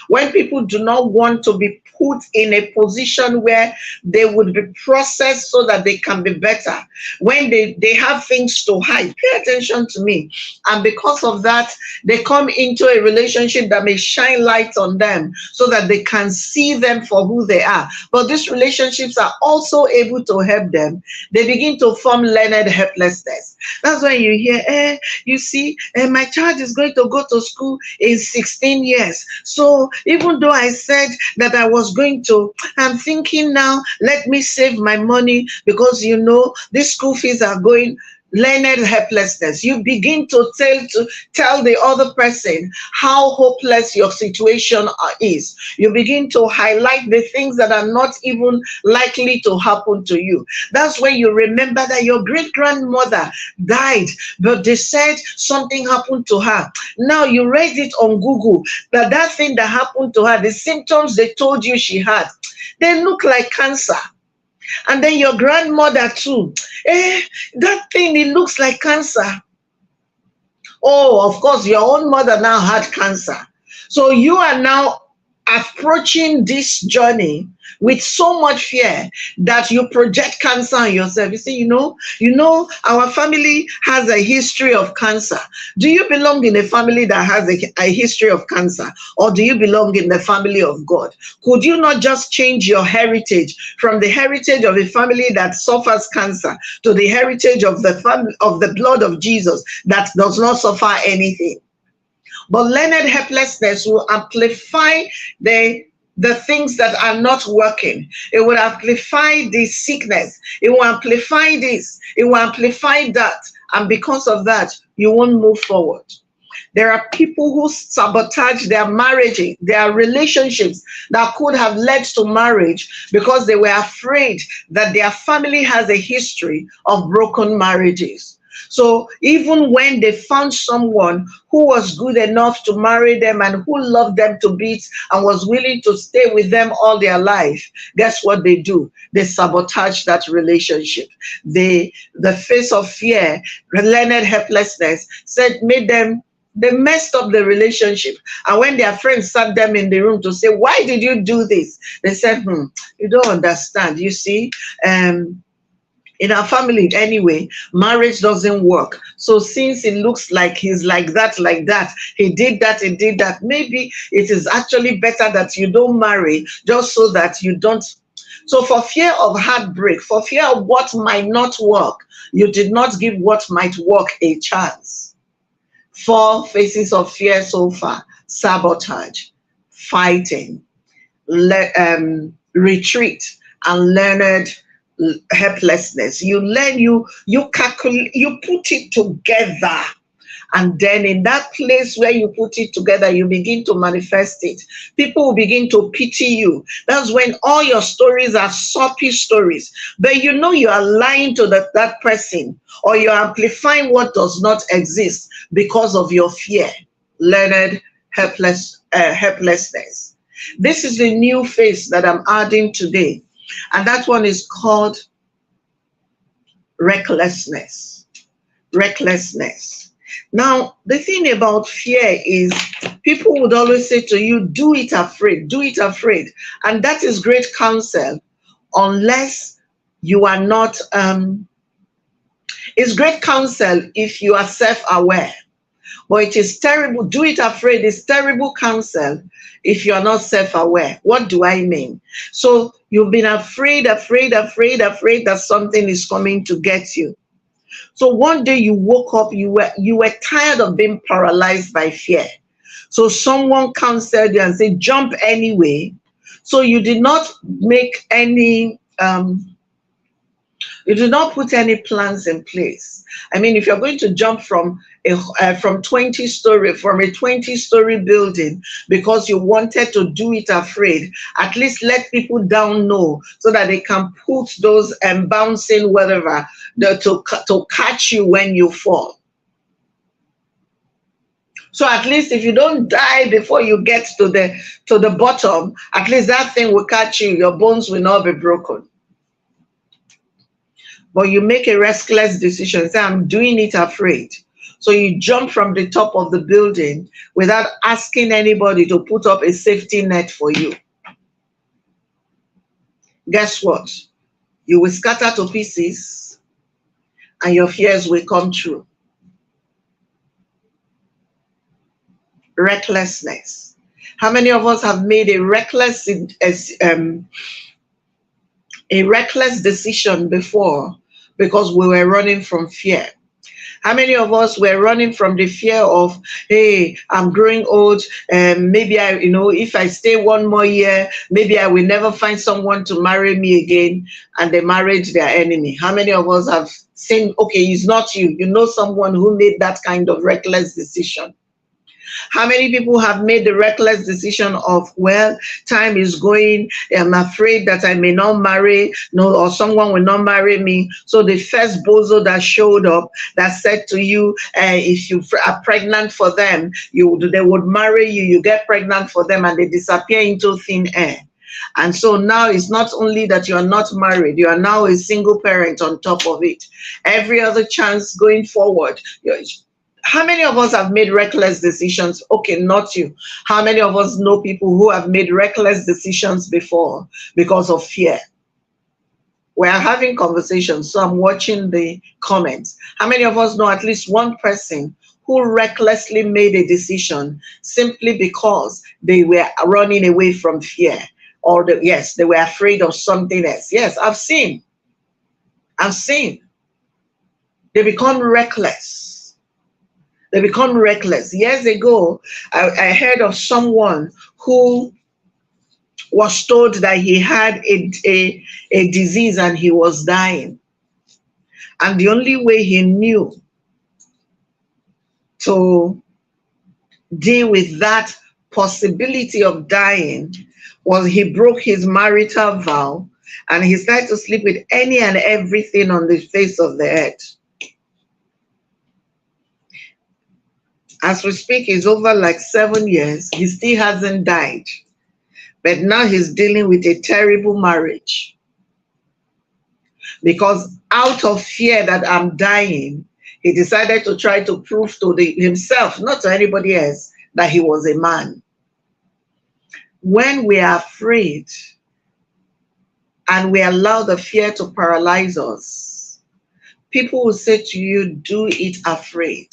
when people do not want to be put in a position where they would be processed so that they can be better. When they have things to hide, pay attention to me. And because of that, they come into a relationship that may shine light on them so that they can see them for who they are. But these relationships are also able to help them. They begin to form learned helplessness. That's when you hear, you see, my child is going to go to school in 16 years. So even though I said that I was going to, I'm thinking now, let me save my money because, these school fees are going. Learned helplessness. You begin to tell the other person how hopeless your situation is. You begin to highlight the things that are not even likely to happen to you. That's when you remember that your great-grandmother died, but they said something happened to her. Now you read it on Google that thing that happened to her, the symptoms they told you she had, they look like cancer. And then your grandmother too. That thing, it looks like cancer. Oh, of course, your own mother now had cancer. So you are now approaching this journey with so much fear that you project cancer on yourself. You say, our family has a history of cancer. Do you belong in a family that has a history of cancer, or do you belong in the family of God? Could you not just change your heritage from the heritage of a family that suffers cancer to the heritage of the blood of Jesus that does not suffer anything? But learned helplessness will amplify the things that are not working. It will amplify the sickness. It will amplify this. It will amplify that. And because of that, you won't move forward. There are people who sabotage their marriage, their relationships that could have led to marriage because they were afraid that their family has a history of broken marriages. So even when they found someone who was good enough to marry them and who loved them to bits and was willing to stay with them all their life, guess what they do? They sabotage that relationship. The face of fear, learned helplessness, they messed up the relationship. And when their friends sat them in the room to say, why did you do this? They said, you don't understand. You see, in our family anyway, marriage doesn't work. So since it looks like he's like that, he did that, maybe it is actually better that you don't marry just so that you don't. So for fear of heartbreak, for fear of what might not work, you did not give what might work a chance. 4 phases of fear so far: sabotage, fighting, retreat, and learned helplessness. You learn, you calculate, you put it together, and then in that place where you put it together, you begin to manifest it. People will begin to pity you. That's when all your stories are soppy stories, but you are lying to that person, or you're amplifying what does not exist because of your fear. Learned helplessness. This is the new phase that I'm adding today. And that one is called recklessness. Recklessness. Now, the thing about fear is people would always say to you, do it afraid, do it afraid. And that is great counsel, unless you are not, it's great counsel if you are self-aware. But it is terrible, do it afraid is terrible counsel if you are not self-aware. What do I mean? So you've been afraid that something is coming to get you. So one day you woke up, you were tired of being paralyzed by fear. So someone counseled you and said, jump anyway. So you did not make any, you did not put any plans in place. I mean, if you're going to jump from a 20-story building because you wanted to do it afraid, at least let people down know so that they can put those bouncing whatever to catch you when you fall. So at least if you don't die before you get to the bottom, at least that thing will catch you. Your bones will not be broken. But you make a reckless decision. Say, I'm doing it afraid. So you jump from the top of the building without asking anybody to put up a safety net for you. Guess what? You will scatter to pieces and your fears will come true. Recklessness. How many of us have made a reckless decision before because we were running from fear? How many of us were running from the fear of, hey, I'm growing old, and maybe if I stay one more year, maybe I will never find someone to marry me again, and they married their enemy? How many of us have seen, okay, it's not you, you know someone who made that kind of reckless decision? How many people have made the reckless decision of, well, time is going, I'm afraid that I may not marry, or someone will not marry me. So the first bozo that showed up that said to you, if you are pregnant for them, they would marry you, you get pregnant for them, and they disappear into thin air. And so now it's not only that you are not married, you are now a single parent on top of it. Every other chance going forward, how many of us have made reckless decisions? Okay, not you. How many of us know people who have made reckless decisions before because of fear? We are having conversations, so I'm watching the comments. How many of us know at least one person who recklessly made a decision simply because they were running away from fear? Or they were afraid of something else. Yes, I've seen. They become reckless. They become reckless. Years ago, I heard of someone who was told that he had a disease and he was dying. And the only way he knew to deal with that possibility of dying was he broke his marital vow and he started to sleep with any and everything on the face of the earth. As we speak, it's over like 7 years. He still hasn't died. But now he's dealing with a terrible marriage. Because out of fear that I'm dying, he decided to try to prove to himself, not to anybody else, that he was a man. When we are afraid and we allow the fear to paralyze us, people will say to you, do it afraid.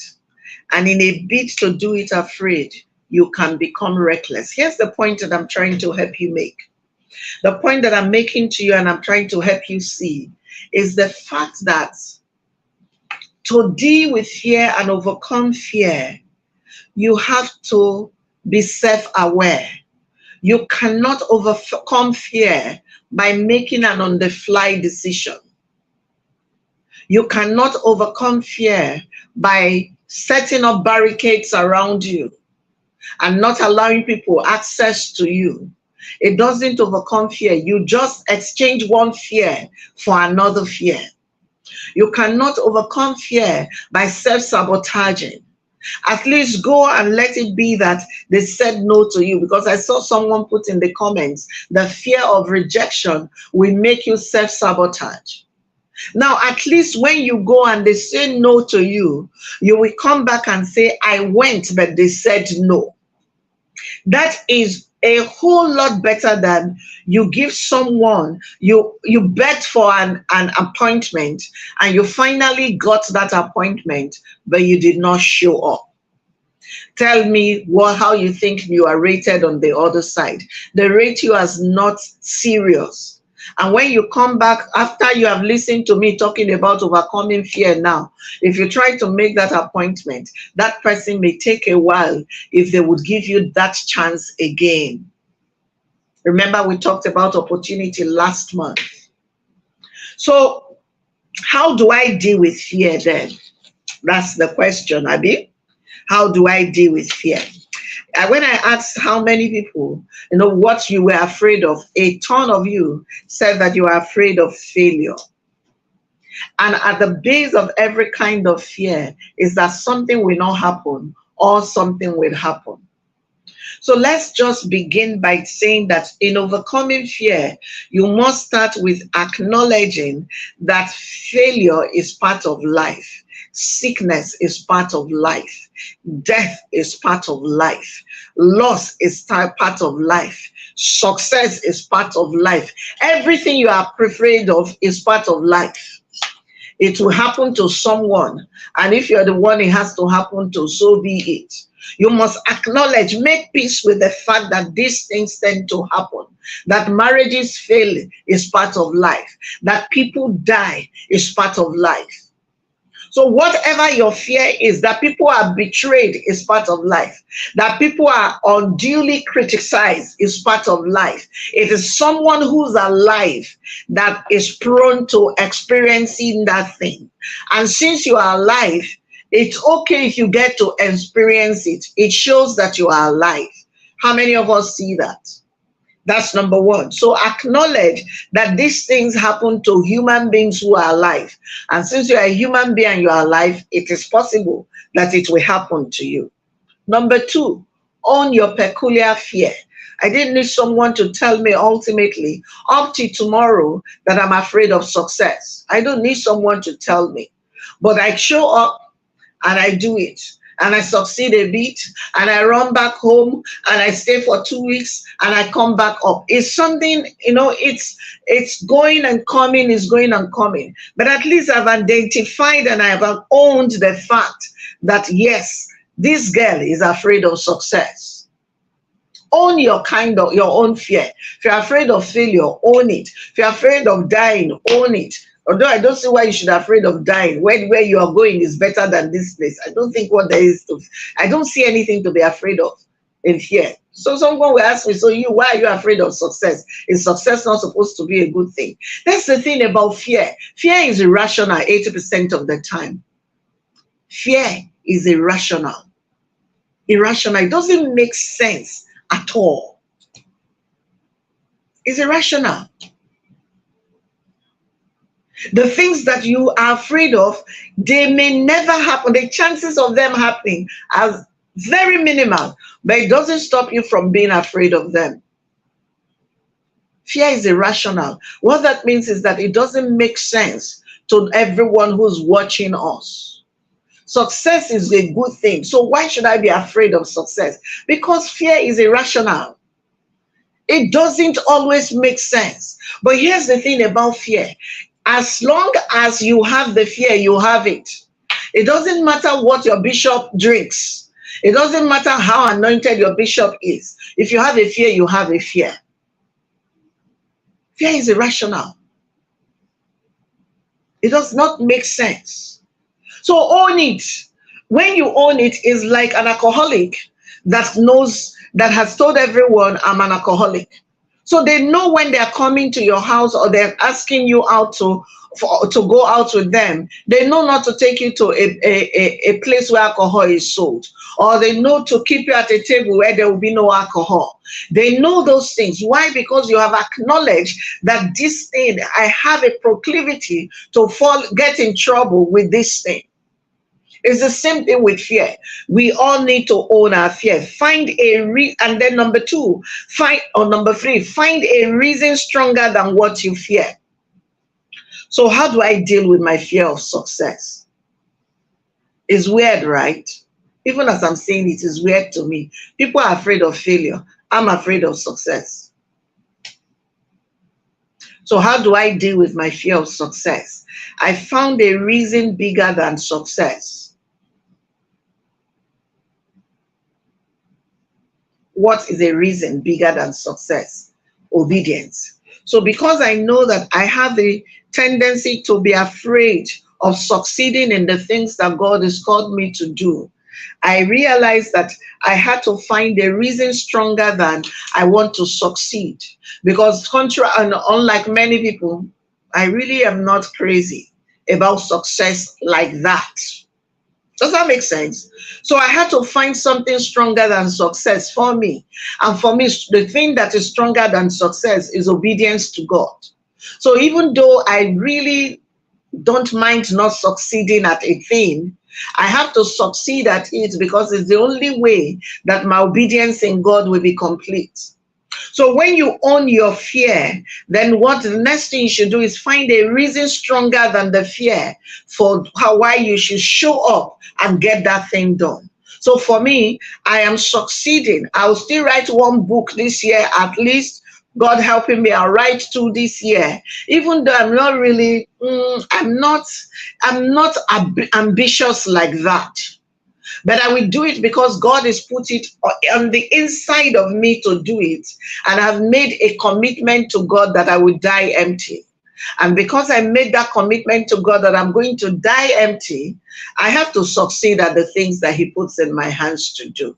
And in a bid to do it afraid, you can become reckless. Here's the point that I'm trying to help you make. The point that I'm making to you and I'm trying to help you see is the fact that to deal with fear and overcome fear, you have to be self-aware. You cannot overcome fear by making an on-the-fly decision. You cannot overcome fear by setting up barricades around you and not allowing people access to you. It doesn't overcome fear. You just exchange one fear for another fear. You cannot overcome fear by self-sabotaging. At least go and let it be that they said no to you, because I saw someone put in the comments, the fear of rejection will make you self-sabotage. Now, at least when you go and they say no to you, you will come back and say, I went, but they said no. That is a whole lot better than you give someone, you bet for an appointment and you finally got that appointment, but you did not show up. Tell me how you think you are rated on the other side. They rate you as not serious. And when you come back, after you have listened to me talking about overcoming fear now, if you try to make that appointment, that person may take a while if they would give you that chance again. Remember, we talked about opportunity last month. So how do I deal with fear then? That's the question, Abby. How do I deal with fear? When I asked how many people, what you were afraid of, a ton of you said that you are afraid of failure. And at the base of every kind of fear is that something will not happen or something will happen. So let's just begin by saying that in overcoming fear, you must start with acknowledging that failure is part of life. Sickness is part of life. Death is part of life. Loss is part of life. Success is part of life. Everything you are afraid of is part of life. It will happen to someone. And if you're the one it has to happen to, so be it. You must acknowledge, make peace with the fact that these things tend to happen. That marriages fail is part of life. That people die is part of life. So whatever your fear is, that people are betrayed is part of life. That people are unduly criticized is part of life. It is someone who's alive that is prone to experiencing that thing. And since you are alive, it's okay if you get to experience it. It shows that you are alive. How many of us see that? That's number one. So acknowledge that these things happen to human beings who are alive. And since you are a human being and you are alive, it is possible that it will happen to you. Number two, own your peculiar fear. I didn't need someone to tell me ultimately, up to tomorrow, that I'm afraid of success. I don't need someone to tell me. But I show up and I do it. And I succeed a bit, and I run back home, and I stay for 2 weeks, and I come back up. It's something, it's going and coming, it's going and coming. But at least I've identified and I've owned the fact that, yes, this girl is afraid of success. Own your own fear. If you're afraid of failure, own it. If you're afraid of dying, own it. Although I don't see why you should be afraid of dying. Where you are going is better than this place. I don't think what there is I don't see anything to be afraid of in fear. So someone will ask me, why are you afraid of success? Is success not supposed to be a good thing? That's the thing about fear. Fear is irrational 80% of the time. Fear is irrational. Irrational. It doesn't make sense at all. It's irrational. The things that you are afraid of, they may never happen. The chances of them happening are very minimal, but it doesn't stop you from being afraid of them. Fear is irrational. What that means is that it doesn't make sense to everyone who's watching us. Success is a good thing. So why should I be afraid of success? Because fear is irrational. It doesn't always make sense. But here's the thing about fear. As long as you have the fear, you have it. It doesn't matter what your bishop drinks. It doesn't matter how anointed your bishop is. If you have a fear, you have a fear. Fear is irrational. It does not make sense. So own it. When you own it, it's like an alcoholic that has told everyone, I'm an alcoholic. So they know when they're coming to your house or they're asking you out to go out with them, they know not to take you to a place where alcohol is sold, or they know to keep you at a table where there will be no alcohol. They know those things. Why? Because you have acknowledged that this thing, I have a proclivity to get in trouble with this thing. It's the same thing with fear. We all need to own our fear. And then number three, find a reason stronger than what you fear. So how do I deal with my fear of success? It's weird, right? Even as I'm saying it is weird to me. People are afraid of failure. I'm afraid of success. So how do I deal with my fear of success? I found a reason bigger than success. What is a reason bigger than success? Obedience. So because I know that I have the tendency to be afraid of succeeding in the things that God has called me to do, I realized that I had to find a reason stronger than I want to succeed. Because unlike many people, I really am not crazy about success like that. Does that make sense? So I had to find something stronger than success for me. And for me, the thing that is stronger than success is obedience to God. So even though I really don't mind not succeeding at a thing, I have to succeed at it because it's the only way that my obedience in God will be complete. So when you own your fear, then what the next thing you should do is find a reason stronger than the fear for why you should show up and get that thing done. So for me, I am succeeding. I'll still write one book this year at least. God helping me, I'll write two this year. Even though I'm not really, I'm not ambitious like that. But I will do it because God has put it on the inside of me to do it. And I've made a commitment to God that I will die empty. And because I made that commitment to God that I'm going to die empty, I have to succeed at the things that He puts in my hands to do.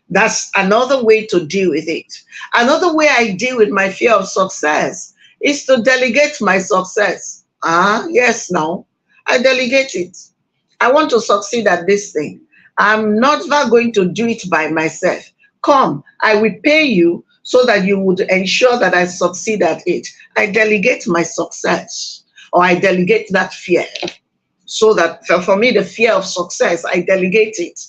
That's another way to deal with it. Another way I deal with my fear of success is to delegate my success. Yes, now I delegate it. I want to succeed at this thing. I'm not going to do it by myself. Come, I will pay you so that you would ensure that I succeed at it. I delegate my success, or I delegate that fear. So that for me, the fear of success, I delegate it.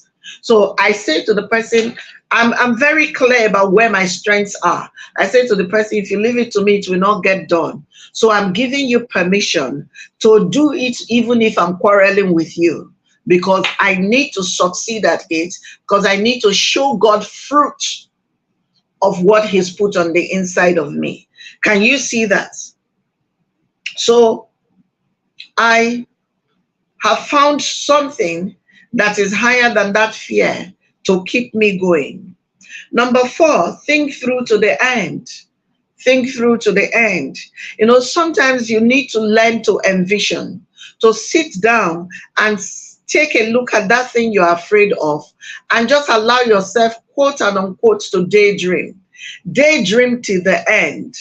So I say to the person, I'm very clear about where my strengths are. I say to the person, if you leave it to me, it will not get done. So I'm giving you permission to do it even if I'm quarreling with you, because I need to succeed at it, because I need to show God fruit of what He's put on the inside of me. Can you see that? So I have found something that is higher than that fear to keep me going. Number 4, think through to the end. Think through to the end. You know, sometimes you need to learn to envision, to sit down and take a look at that thing you're afraid of and just allow yourself, quote and unquote, to daydream. Daydream to the end.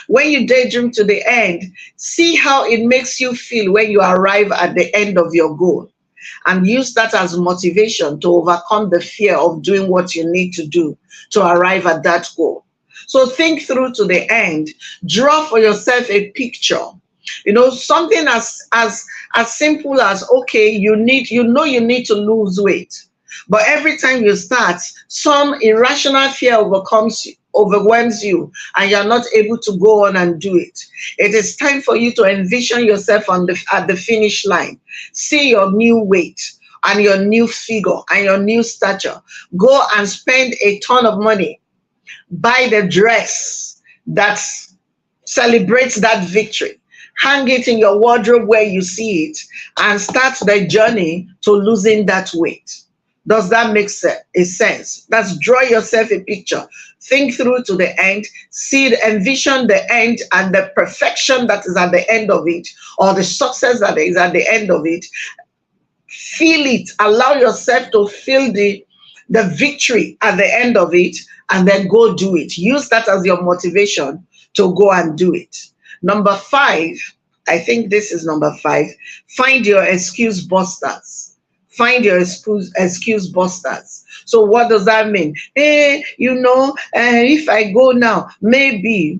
When you daydream to the end, see how it makes you feel when you arrive at the end of your goal. And use that as motivation to overcome the fear of doing what you need to do to arrive at that goal. So think through to the end. Draw for yourself a picture. You know, something as simple as, okay, you need to lose weight. But every time you start, some irrational fear overwhelms you, and you're not able to go on and do it. It is time for you to envision yourself at the finish line. See your new weight and your new figure and your new stature. Go and spend a ton of money. Buy the dress that celebrates that victory. Hang it in your wardrobe where you see it, and start the journey to losing that weight. Does that make sense? That's draw yourself a picture. Think through to the end. Envision the end and the perfection that is at the end of it, or the success that is at the end of it. Feel it. Allow yourself to feel the victory at the end of it, and then go do it. Use that as your motivation to go and do it. Number 5, I think this is number 5. Find your excuse busters. Find your excuse busters. So what does that mean? If I go now, maybe.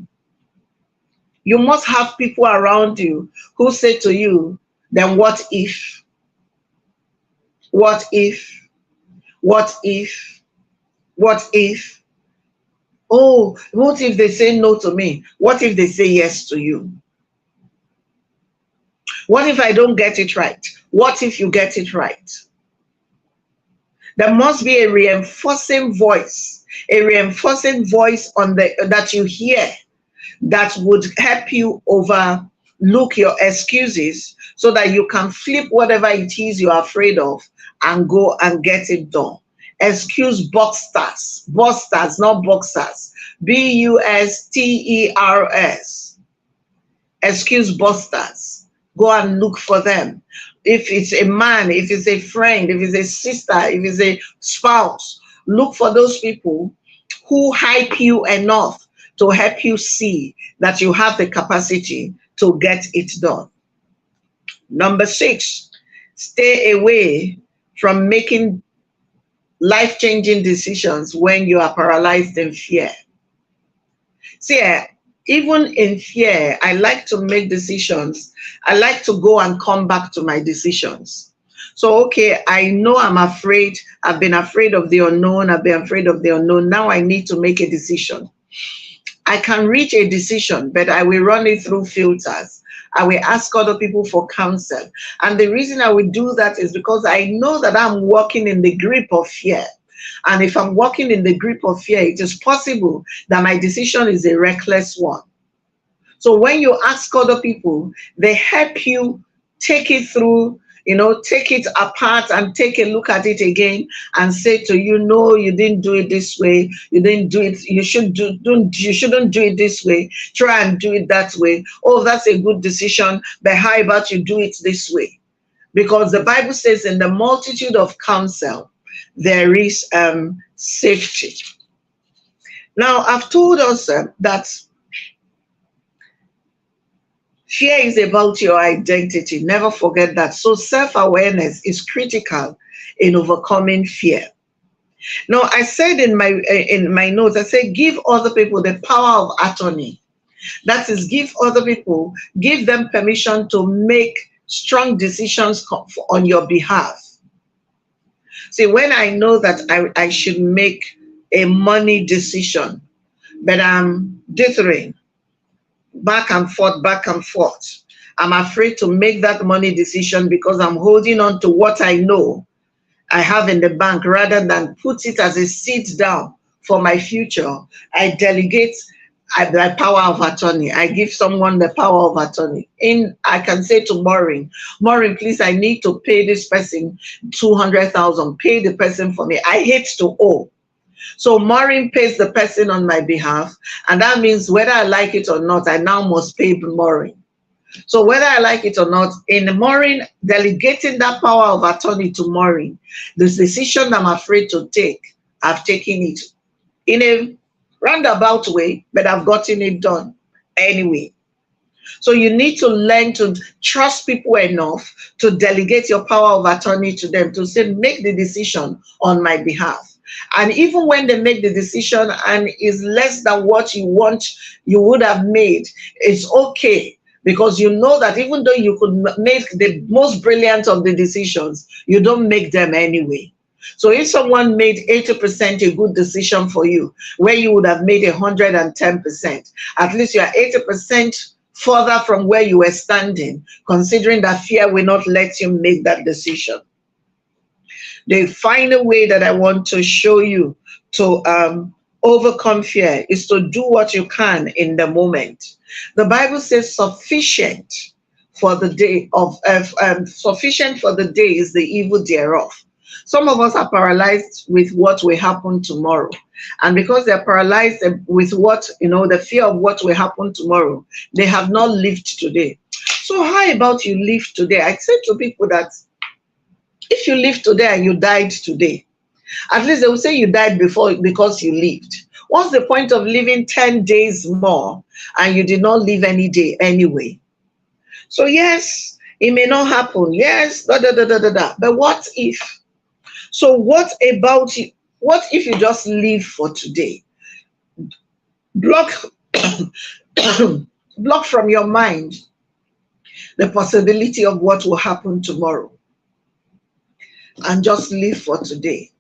You must have people around you who say to you, then what if? What if? What if? What if? Oh, what if they say no to me? What if they say yes to you? What if I don't get it right? What if you get it right? There must be a reinforcing voice that you hear that would help you overlook your excuses, so that you can flip whatever it is you're afraid of and go and get it done. Excuse busters, not boxers. Busters. Excuse busters. Go and look for them. If it's a man, if it's a friend, if it's a sister, if it's a spouse, look for those people who hype you enough to help you see that you have the capacity to get it done. Number 6, stay away from making life-changing decisions when you are paralyzed in fear. See, even in fear, I like to make decisions. I like to go and come back to my decisions. So, okay, I know I'm afraid. I've been afraid of the unknown. I've been afraid of the unknown. Now I need to make a decision. I can reach a decision, but I will run it through filters. I will ask other people for counsel. And the reason I will do that is because I know that I'm walking in the grip of fear. And if I'm walking in the grip of fear, it is possible that my decision is a reckless one. So when you ask other people, they help you take it through, take it apart and take a look at it again and say to you, no, you didn't do it this way. You didn't do it. You shouldn't do it this way. Try and do it that way. Oh, that's a good decision. But how about you do it this way? Because the Bible says in the multitude of counsel, there is safety. Now, I've told us that fear is about your identity. Never forget that. So self-awareness is critical in overcoming fear. Now, I said in my notes, I said, give other people the power of attorney. That is, give them permission to make strong decisions on your behalf. See, when I know that I should make a money decision, but I'm dithering, back and forth. I'm afraid to make that money decision because I'm holding on to what I know I have in the bank rather than put it as a seed down for my future. I delegate my power of attorney. I give someone the power of attorney. I can say to Maureen, please, I need to pay this person 200,000. Pay the person for me. I hate to owe. So Maureen pays the person on my behalf, and that means whether I like it or not, I now must pay Maureen. So whether I like it or not, in Maureen delegating that power of attorney to Maureen, this decision I'm afraid to take, I've taken it in a roundabout way, but I've gotten it done anyway. So you need to learn to trust people enough to delegate your power of attorney to them, to say, make the decision on my behalf. And even when they make the decision and is less than what you would have made, it's okay. Because you know that even though you could make the most brilliant of the decisions, you don't make them anyway. So if someone made 80% a good decision for you, where you would have made 110%, at least you are 80% further from where you were standing, considering that fear will not let you make that decision. The final way that I want to show you to overcome fear is to do what you can in the moment. The Bible says sufficient for the day is the evil thereof. Some of us are paralyzed with what will happen tomorrow. And because they're paralyzed with the fear of what will happen tomorrow, they have not lived today. So how about you live today? I say to people that if you live today and you died today, at least they will say you died before because you lived. What's the point of living 10 days more and you did not live any day anyway? So yes, it may not happen. Yes, but what if? So what about you? What if you just live for today? Block from your mind the possibility of what will happen tomorrow and just live for today.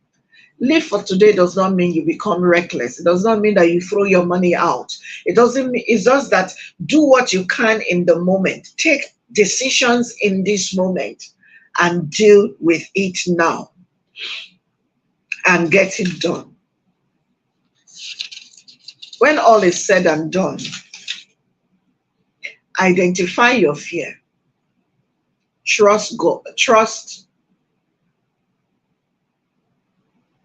Live for today does not mean you become reckless. It does not mean that you throw your money out. It doesn't mean, it's just that do what you can in the moment. Take decisions in this moment and deal with it now and get it done. When all is said and done, identify your fear. Trust God. Trust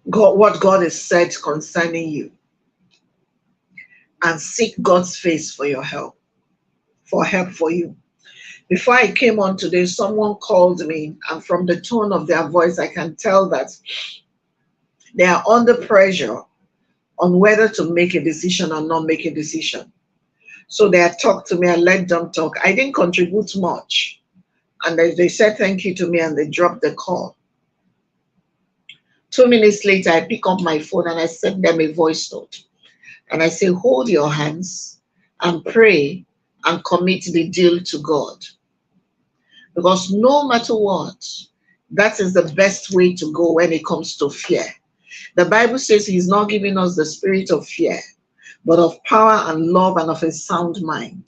God, what God has said concerning you, and seek God's face for your help, for you. Before I came on today, someone called me, and from the tone of their voice, I can tell that they are under pressure on whether to make a decision or not make a decision. So they had talked to me, I let them talk. I didn't contribute much. And they said thank you to me and they dropped the call. 2 minutes later, I pick up my phone and I send them a voice note. And I say, hold your hands and pray and commit the deal to God. Because no matter what, that is the best way to go when it comes to fear. The Bible says He's not giving us the spirit of fear, but of power and love and of a sound mind.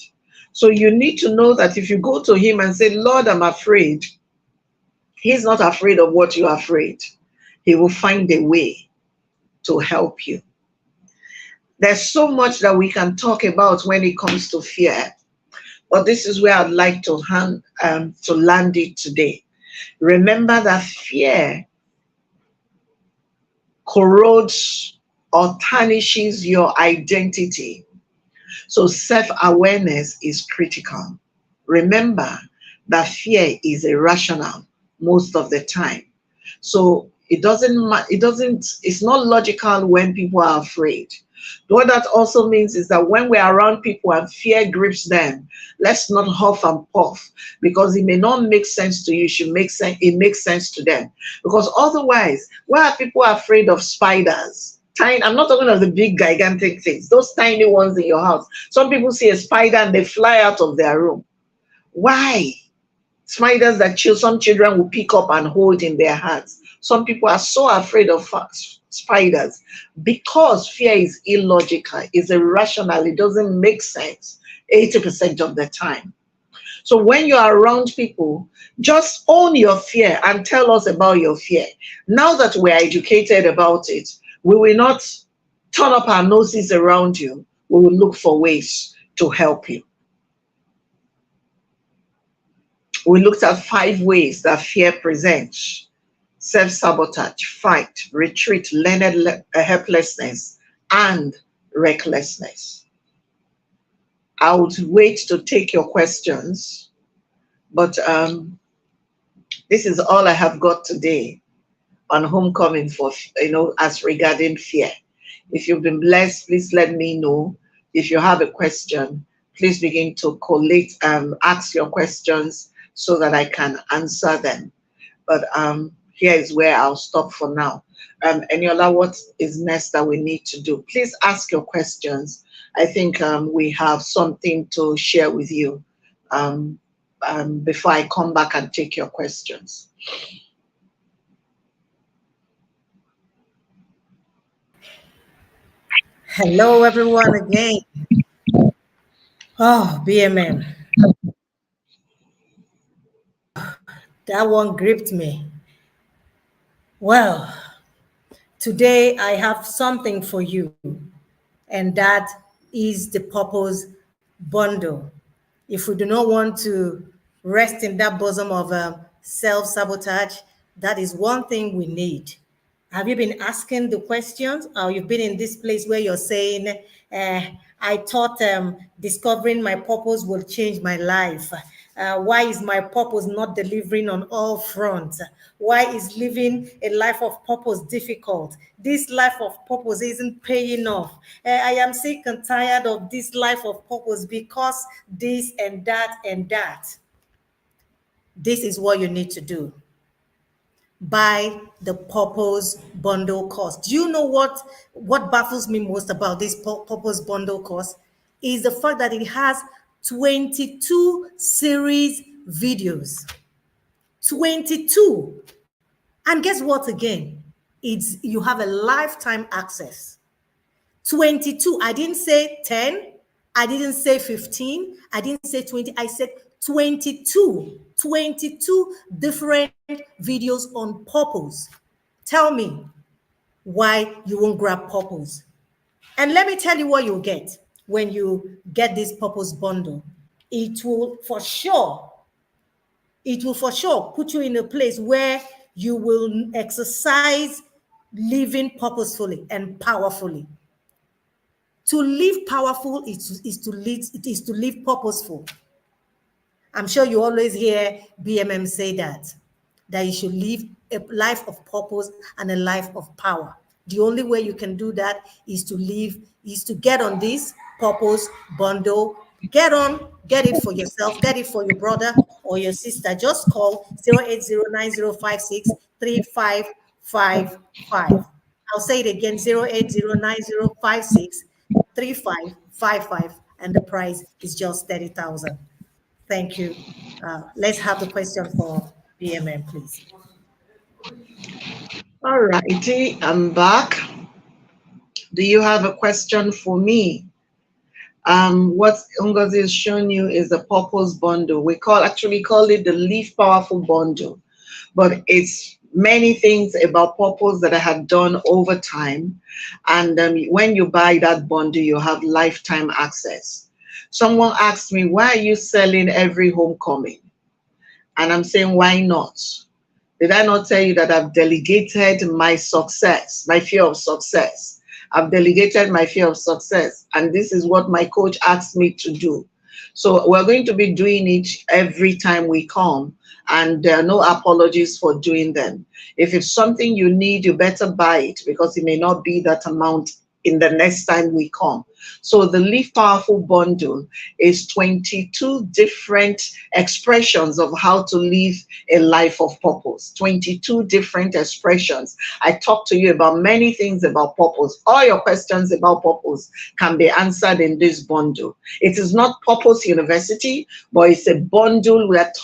So you need to know that if you go to Him and say, Lord, I'm afraid, He's not afraid of what you're afraid. He will find a way to help you. There's so much that we can talk about when it comes to fear, but this is where I'd like to land it today. Remember that fear corrodes or tarnishes your identity. So self-awareness is critical. Remember that fear is irrational most of the time. So it's not logical when people are afraid. What that also means is that when we're around people and fear grips them, let's not huff and puff, because it may not make sense to you. It makes sense to them. Because otherwise, why are people afraid of spiders? Tiny, I'm not talking of the big gigantic things, those tiny ones in your house. Some people see a spider and they fly out of their room. Why? Spiders that some children will pick up and hold in their hands. Some people are so afraid of spiders because fear is illogical, is irrational, it doesn't make sense 80% of the time. So when you are around people, just own your fear and tell us about your fear. Now that we're educated about it, we will not turn up our noses around you. We will look for ways to help you. We looked at 5 ways that fear presents: self-sabotage, fight, retreat, learned helplessness, and recklessness. I would wait to take your questions, but this is all I have got today on homecoming for, as regarding fear. If you've been blessed, please let me know. If you have a question, please begin to collate, ask your questions so that I can answer them. But here is where I'll stop for now. Eniola, what is next that we need to do? Please ask your questions. I think we have something to share with you before I come back and take your questions. Hello, everyone, again. Oh, BMM. That one gripped me. Well, today I have something for you, and that is the purpose bundle. If we do not want to rest in that bosom of self-sabotage, that is one thing we need. Have you been asking the questions, or you've been in this place where you're saying, I thought discovering my purpose will change my life. Why is my purpose not delivering on all fronts? Why is living a life of purpose difficult? This life of purpose isn't paying off. I am sick and tired of this life of purpose because this and that and that. This is what you need to do. Buy the purpose bundle course. Do you know what baffles me most about this purpose bundle course is the fact that it has 22 series videos. 22. And guess what again? You have a lifetime access. 22. I didn't say 10. I didn't say 15. I didn't say 20. I said 22. 22 different videos on purpose. Tell me why you won't grab purpose. And let me tell you what you'll get when you get this purpose bundle. It will for sure put you in a place where you will exercise living purposefully and powerfully. To live powerful is to live purposeful. I'm sure you always hear BMM say that you should live a life of purpose and a life of power. The only way you can do that is to get on this purpose bundle. Get it for yourself, get it for your brother or your sister. Just call 080905635 I'll say it again, 08090563555, and the price is just 30,000. Thank you. Let's have the question for BMM, please. All righty, I'm back. Do you have a question for me? What Ngozi is showing you is the purpose bundle. We actually call it the Leaf Powerful Bundle, but it's many things about purpose that I had done over time. And when you buy that bundle, you have lifetime access. Someone asked me, why are you selling every homecoming? And I'm saying, why not? Did I not tell you that I've delegated my success, my fear of success? I've delegated my fear of success, and this is what my coach asked me to do. So we're going to be doing it every time we come, and there are no apologies for doing them. If it's something you need, you better buy it, because it may not be that amount in the next time we come. So the Live Powerful Bundle is 22 different expressions of how to live a life of purpose. 22 different expressions. I talked to you about many things about purpose. All your questions about purpose can be answered in this bundle. It is not Purpose University, but it's a bundle that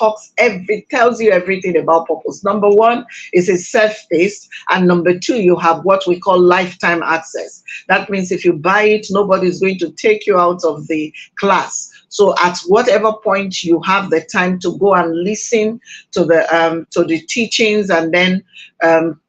tells you everything about purpose. Number one is a self-paced, and number two, you have what we call lifetime access. That means if you buy it, nobody is going to take you out of the class. So at whatever point you have the time to go and listen to the teachings, and then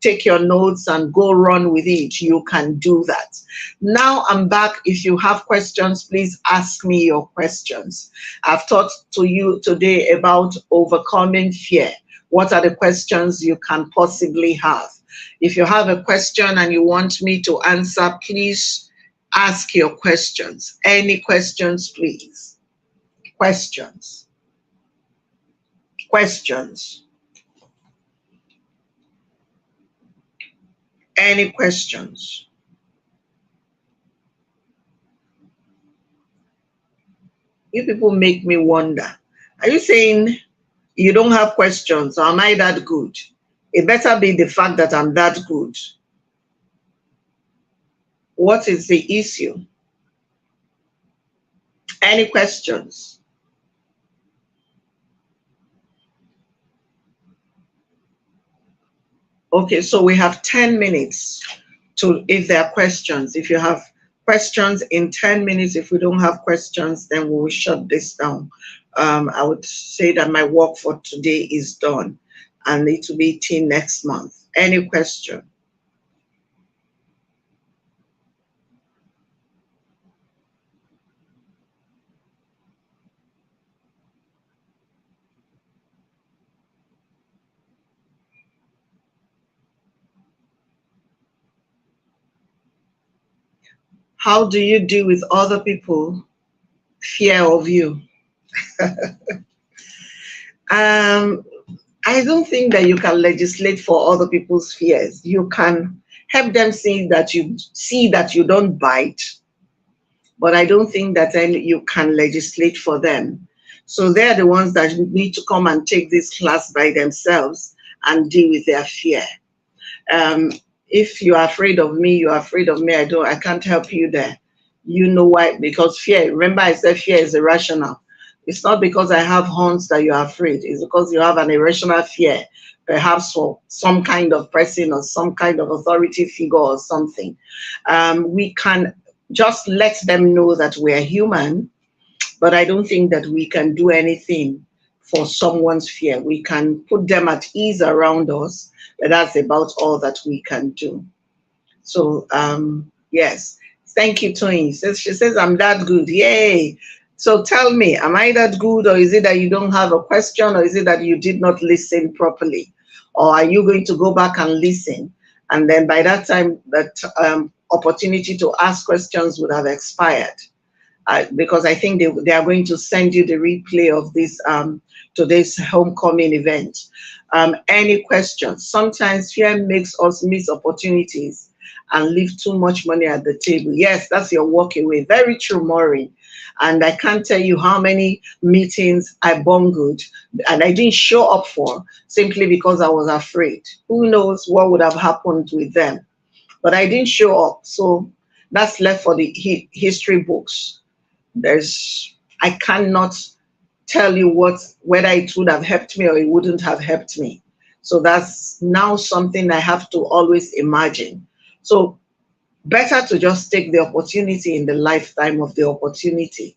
take your notes and go run with it, you can do that. Now I'm back. If you have questions, please ask me your questions. I've talked to you today about overcoming fear. What are the questions you can possibly have? If you have a question and you want me to answer, please ask your questions. Any questions, please? Questions. Questions. Any questions? You people make me wonder. Are you saying you don't have questions, or am I that good? It better be the fact that I'm that good. What is the issue? Any questions? Okay, so we have 10 minutes if there are questions. If you have questions in 10 minutes, if we don't have questions, then we will shut this down. I would say that my work for today is done, and it will be till next month. Any question? How do you deal with other people fear of you? I don't think that you can legislate for other people's fears. You can help them see that you don't bite, but I don't think that then you can legislate for them. So they're the ones that need to come and take this class by themselves and deal with their fear. If you are afraid of me, you're afraid of me. I can't help you there. You know why? Because fear, remember I said fear is irrational. It's not because I have horns that you're afraid. It's because you have an irrational fear, perhaps for some kind of person or some kind of authority figure or something. We can just let them know that we're human, but I don't think that we can do anything for someone's fear. We can put them at ease around us, but that's about all that we can do. So, yes. Thank you, Tony. She says, I'm that good. Yay. So tell me, am I that good, or is it that you don't have a question, or is it that you did not listen properly? Or are you going to go back and listen? And then by that time, that opportunity to ask questions would have expired. Because I think they are going to send you the replay of this today's homecoming event. Any questions? Sometimes fear makes us miss opportunities, and leave too much money at the table. Yes, that's your walk away. Very true, Maureen. And I can't tell you how many meetings I bungled and I didn't show up for simply because I was afraid. Who knows what would have happened with them? But I didn't show up. So that's left for the history books. I cannot tell you whether it would have helped me or it wouldn't have helped me. So that's now something I have to always imagine. So better to just take the opportunity in the lifetime of the opportunity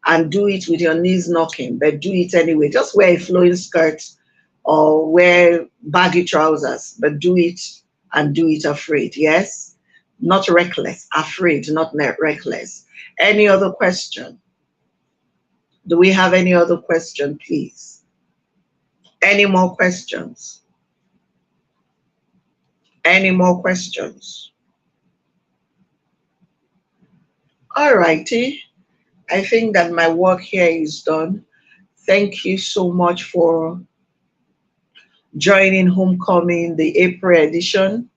and do it with your knees knocking, but do it anyway. Just wear a flowing skirt or wear baggy trousers, but do it and do it afraid. Yes? Not reckless, afraid, not reckless. Any other question? Do we have any other question, please? Any more questions? Any more questions? All righty. I think that my work here is done. Thank you so much for joining Homecoming, the April edition.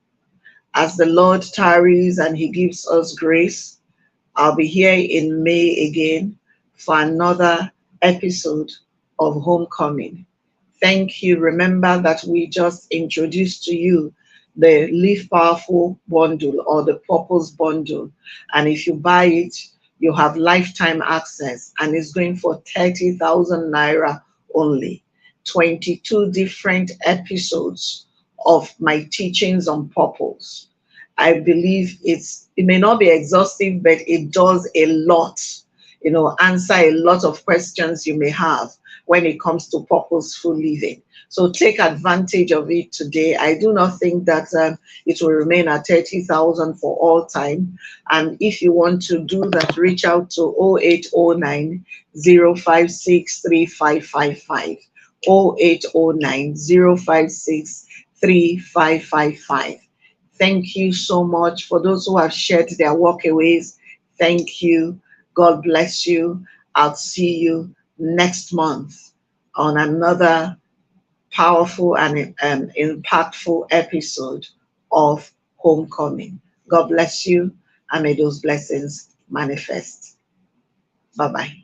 As the Lord tarries and He gives us grace, I'll be here in May again for another episode of Homecoming. Thank you. Remember that we just introduced to you the Live Powerful bundle or the Purpose bundle. And if you buy it, you have lifetime access and it's going for 30,000 naira only. 22 different episodes of my teachings on purpose. I believe it may not be exhaustive, but it does a lot, answer a lot of questions you may have when it comes to purposeful living. So take advantage of it today. I do not think that it will remain at 30,000 for all time. And if you want to do that, reach out to 0809 056 3555. 0809 056 3555. Thank you so much for those who have shared their walkaways. Thank you. God bless you. I'll see you next month on another powerful and impactful episode of Homecoming. God bless you and may those blessings manifest. Bye-bye.